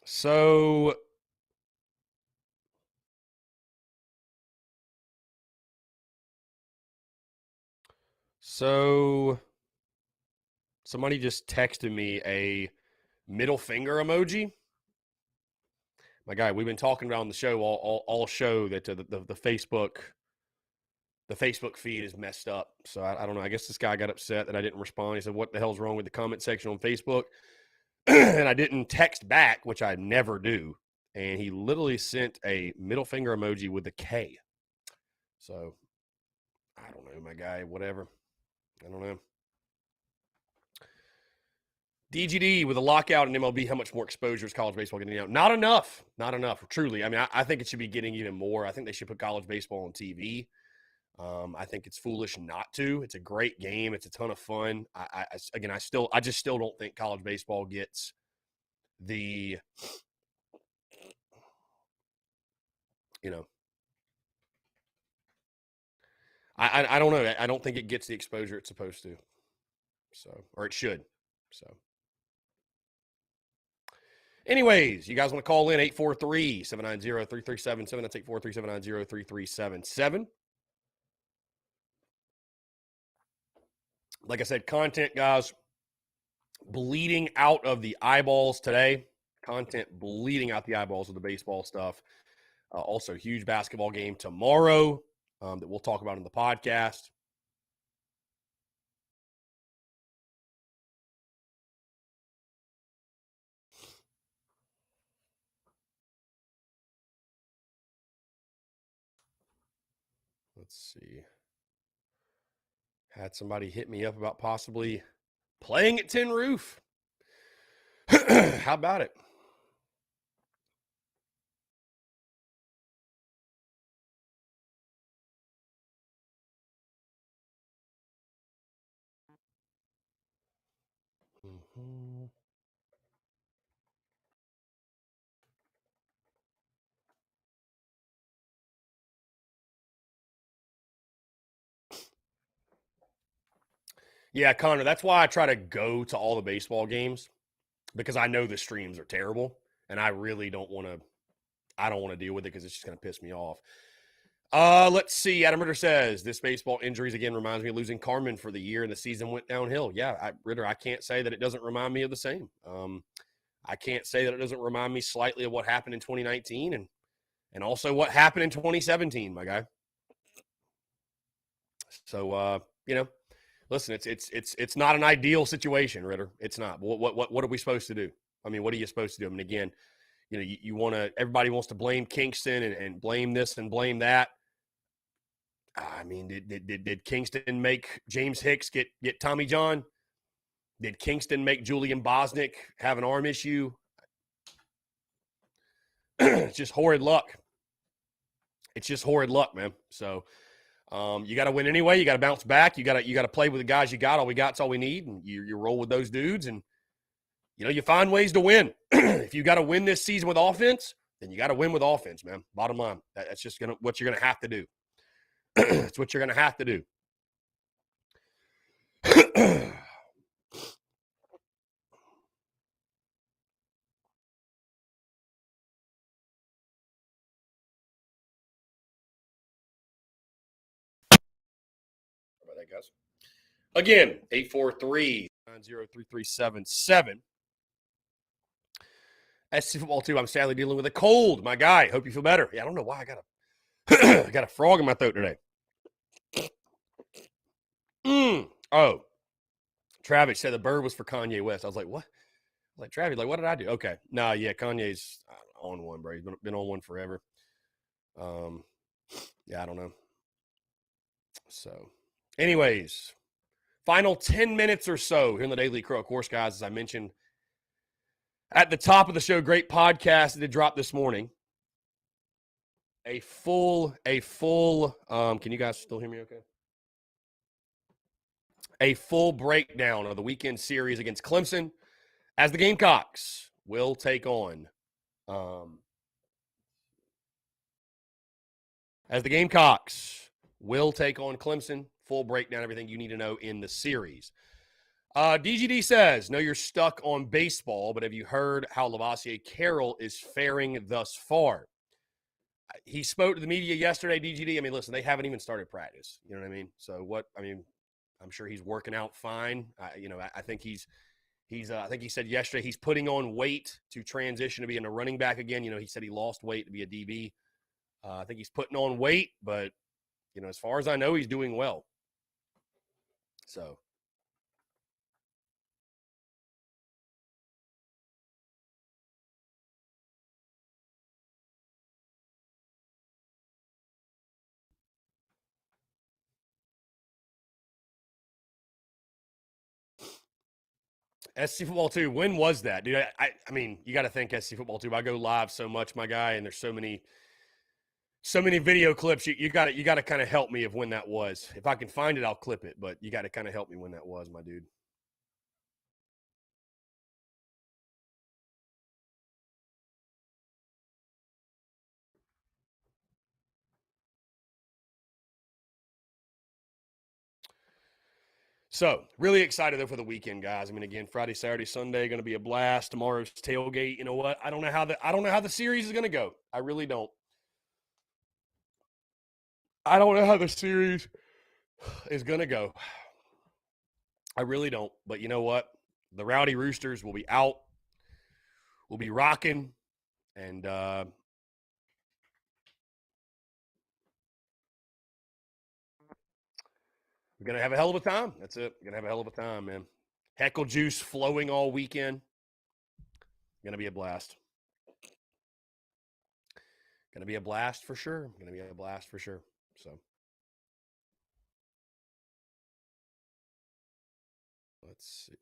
So somebody just texted me a middle finger emoji. My guy, we've been talking about on the show all show that the Facebook feed is messed up. So I don't know. I guess this guy got upset that I didn't respond. He said, "What the hell's wrong with the comment section on Facebook?" And I didn't text back, which I never do. And he literally sent a middle finger emoji with a K. So I don't know, my guy. Whatever. I don't know. DGD with a lockout in MLB, how much more exposure is college baseball getting out? Not enough. Not enough, truly. I mean, I think it should be getting even more. I think they should put college baseball on TV. I think it's foolish not to. It's a great game. It's a ton of fun. I just still don't think college baseball gets the, I don't know. I don't think it gets the exposure it's supposed to. So, or it should. So. Anyways, you guys want to call in 843-790-3377. That's 843-790-3377. Like I said, content, guys, bleeding out of the eyeballs today. Content bleeding out the eyeballs of the baseball stuff. Also, huge basketball game tomorrow that we'll talk about in the podcast. Let's see. Had somebody hit me up about possibly playing at Tin Roof. How about it? Mm-hmm. Yeah, Connor, that's why I try to go to all the baseball games, because I know the streams are terrible and I really don't want to deal with it because it's just going to piss me off. Let's see. Adam Ritter says, this baseball injuries again reminds me of losing Carmen for the year and the season went downhill. Yeah, Ritter, I can't say that it doesn't remind me of the same. I can't say that it doesn't remind me slightly of what happened in 2019 and also what happened in 2017, my guy. So, listen, it's not an ideal situation, Ritter. It's not. What are we supposed to do? I mean, what are you supposed to do? I mean, again, you want to. Everybody wants to blame Kingston and blame this and blame that. I mean, did Kingston make James Hicks get Tommy John? Did Kingston make Julian Bosnick have an arm issue? It's just horrid luck. It's just horrid luck, man. So you got to win anyway. You got to bounce back. You got to play with the guys you got. All we got's all we need, and you roll with those dudes, and you find ways to win. If you got to win this season with offense, then you got to win with offense, man. Bottom line, that's just what you're gonna have to do. It's what you're gonna have to do. How about that, guys? Again, 843-903-3377. SC Football 2, I'm sadly dealing with a cold, my guy. Hope you feel better. Yeah, I don't know why I got I got a frog in my throat today. Oh, Travis said the bird was for Kanye West. I was like, what? I was like, Travis, what did I do? Okay. Nah, yeah, Kanye's on one, bro. He's been on one forever. Yeah, I don't know. So, anyways, final 10 minutes or so here in the Daily Crow. Of course, guys, as I mentioned at the top of the show, great podcast that dropped this morning. A full, can you guys still hear me okay? A full breakdown of the weekend series against Clemson as the Gamecocks will take on, Clemson. Full breakdown, everything you need to know in the series. DGD says, "No, you're stuck on baseball, but have you heard how Lavoisier Carroll is faring thus far?" He spoke to the media yesterday, DGD. I mean, listen, they haven't even started practice. You know what I mean? So what? I mean, I'm sure he's working out fine. I think he's I think he said yesterday he's putting on weight to transition to being a running back again. He said he lost weight to be a DB. I think he's putting on weight, but as far as I know, he's doing well. So. SC Football 2, when was that? Dude, I mean, you got to think SC Football 2. I go live so much, my guy, and there's so many video clips. You got to kind of help me of when that was. If I can find it, I'll clip it, but you got to kind of help me when that was, my dude. So, really excited though for the weekend, guys. I mean, again, Friday, Saturday, Sunday going to be a blast. Tomorrow's tailgate. You know what? I don't know how the series is going to go. I really don't. I don't know how the series is going to go. I really don't. But you know what? The Rowdy Roosters will be out. We'll be rocking, and we're going to have a hell of a time. That's it. We're going to have a hell of a time, man. Heckle juice flowing all weekend. Going to be a blast. Going to be a blast for sure. Going to be a blast for sure. So let's see.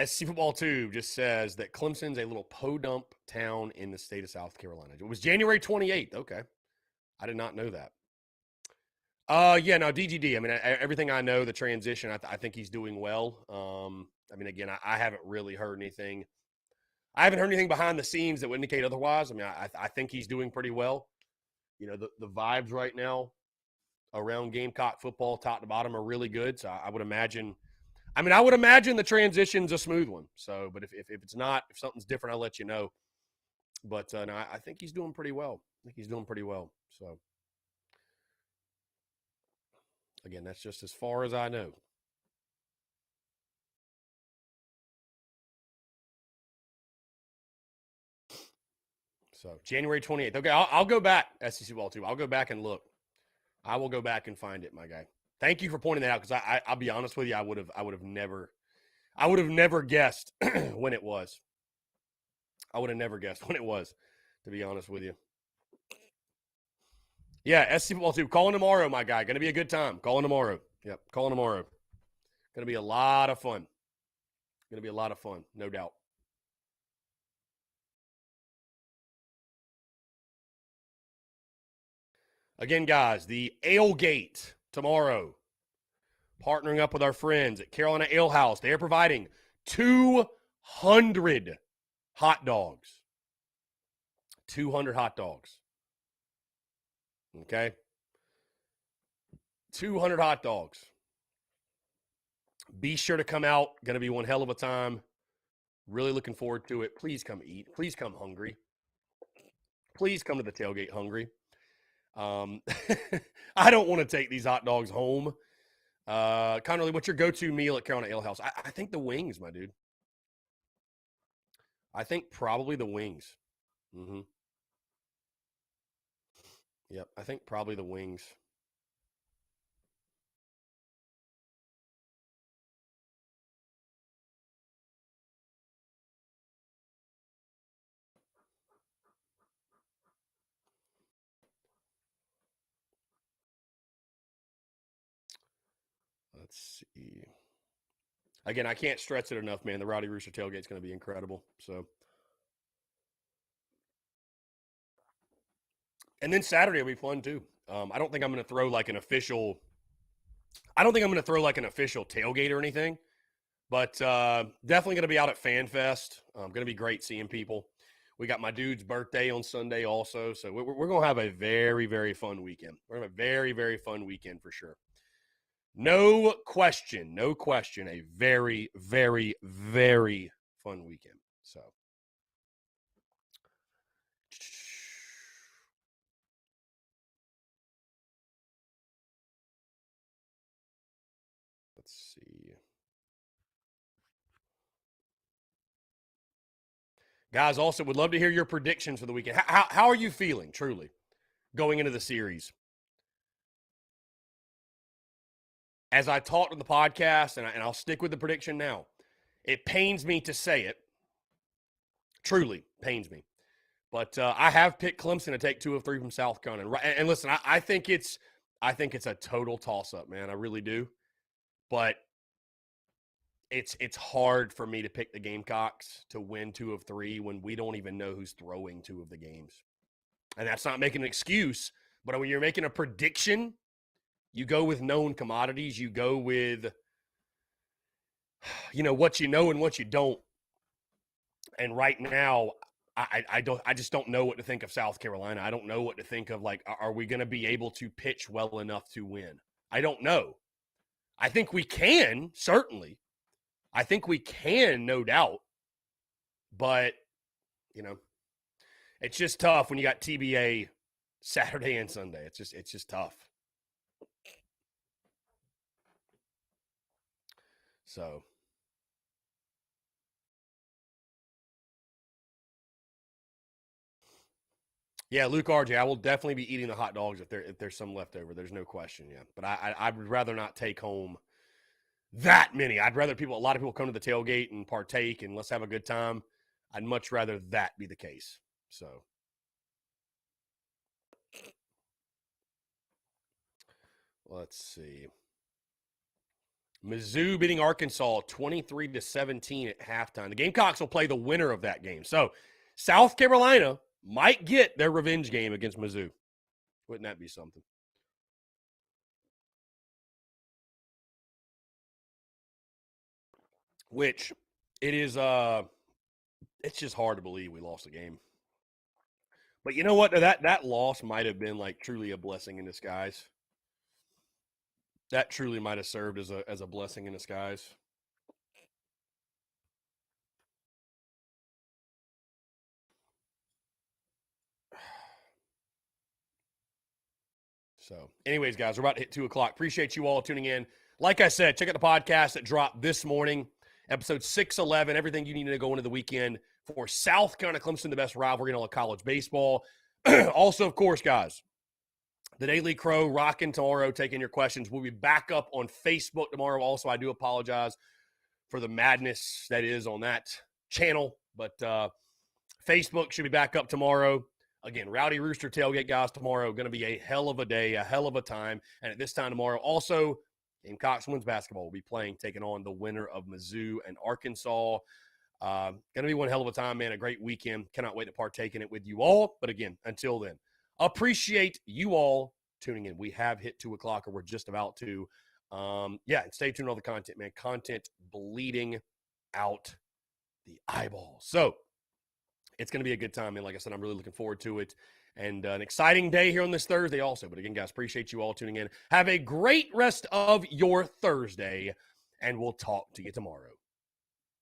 SC Football 2 just says that Clemson's a little podump town in the state of South Carolina. It was January 28th. Okay. I did not know that. Yeah, no, DGD. I mean, everything I know, the transition, I think he's doing well. I mean, again, I haven't really heard anything. I haven't heard anything behind the scenes that would indicate otherwise. I mean, I think he's doing pretty well. The vibes right now around Gamecock football, top to bottom, are really good. So I would imagine the transition's a smooth one. So, but if it's not, if something's different, I'll let you know. But no, I think he's doing pretty well. So, again, that's just as far as I know. So, January 28th. Okay, I'll go back, SEC Ball 2. I'll go back and look. I will go back and find it, my guy. Thank you for pointing that out, because I'll be honest with you, I would have never guessed when it was. I would have never guessed when it was, to be honest with you. Yeah, SC Football 2. Calling tomorrow, my guy. Going to be a good time. Calling tomorrow. Yep, calling tomorrow. Going to be a lot of fun. No doubt. Again, guys, the Alegate tomorrow. Partnering up with our friends at Carolina Ale House. They are providing 200 hot dogs. 200 hot dogs. Okay? 200 hot dogs. Be sure to come out. Going to be one hell of a time. Really looking forward to it. Please come eat. Please come hungry. Please come to the tailgate hungry. I don't want to take these hot dogs home. Connerly, what's your go-to meal at Carolina Ale House? I think the wings, my dude. I think probably the wings. Mm-hmm. Yep, I think probably the wings. Let's see. Again, I can't stress it enough, man. The Rowdy Rooster tailgate is going to be incredible. So, and then Saturday will be fun too. I don't think I'm going to throw like an official I don't think I'm going to throw like an official tailgate or anything, but definitely going to be out at FanFest. Going to be great seeing people. We got my dude's birthday on Sunday also, so we're going to have a very, very fun weekend. We're going to have a very, very fun weekend for sure. No question, a very, very, very fun weekend. So, let's see. Guys, also would love to hear your predictions for the weekend. How are you feeling, truly, going into the series? As I talked on the podcast, and I'll stick with the prediction now, it pains me to say it. Truly pains me. But I have picked Clemson to take 2 of 3 from South Carolina. And listen, I think it's a total toss-up, man. I really do. But it's hard for me to pick the Gamecocks to win 2 of 3 when we don't even know who's throwing 2 of the games. And that's not making an excuse, but when you're making a prediction, you go with known commodities. You go with, what you know and what you don't. And right now, I just don't know what to think of South Carolina. I don't know what to think of, like, are we going to be able to pitch well enough to win? I don't know. I think we can, certainly. I think we can, no doubt. But, it's just tough when you got TBA Saturday and Sunday. It's just tough. So, yeah, Luke RJ, I will definitely be eating the hot dogs if there's some left over. There's no question, yeah. But I would rather not take home that many. I'd rather a lot of people come to the tailgate and partake and let's have a good time. I'd much rather that be the case. So, let's see. Mizzou beating Arkansas 23-17 at halftime. The Gamecocks will play the winner of that game. So, South Carolina might get their revenge game against Mizzou. Wouldn't that be something? Which it is it's just hard to believe we lost the game. But you know what? That loss might have been like truly a blessing in disguise. That truly might have served as a blessing in disguise. So, anyways, guys, we're about to hit 2 o'clock. Appreciate you all tuning in. Like I said, check out the podcast that dropped this morning, episode 611, everything you need to go into the weekend for South Carolina Clemson, the best rivalry in all of college baseball. Also, of course, guys, the Daily Crow rocking tomorrow, taking your questions. We'll be back up on Facebook tomorrow. Also, I do apologize for the madness that is on that channel, but Facebook should be back up tomorrow. Again, Rowdy Rooster Tailgate, guys, tomorrow. Going to be a hell of a day, a hell of a time. And at this time tomorrow, also, Gamecocks women's basketball will be playing, taking on the winner of Mizzou and Arkansas. Going to be one hell of a time, man. A great weekend. Cannot wait to partake in it with you all. But again, until then, appreciate you all tuning in. We have hit 2 o'clock, or we're just about to. And stay tuned on the content, man. Content bleeding out the eyeballs. So, it's going to be a good time, and like I said, I'm really looking forward to it. And an exciting day here on this Thursday also. But again, guys, appreciate you all tuning in. Have a great rest of your Thursday, and we'll talk to you tomorrow.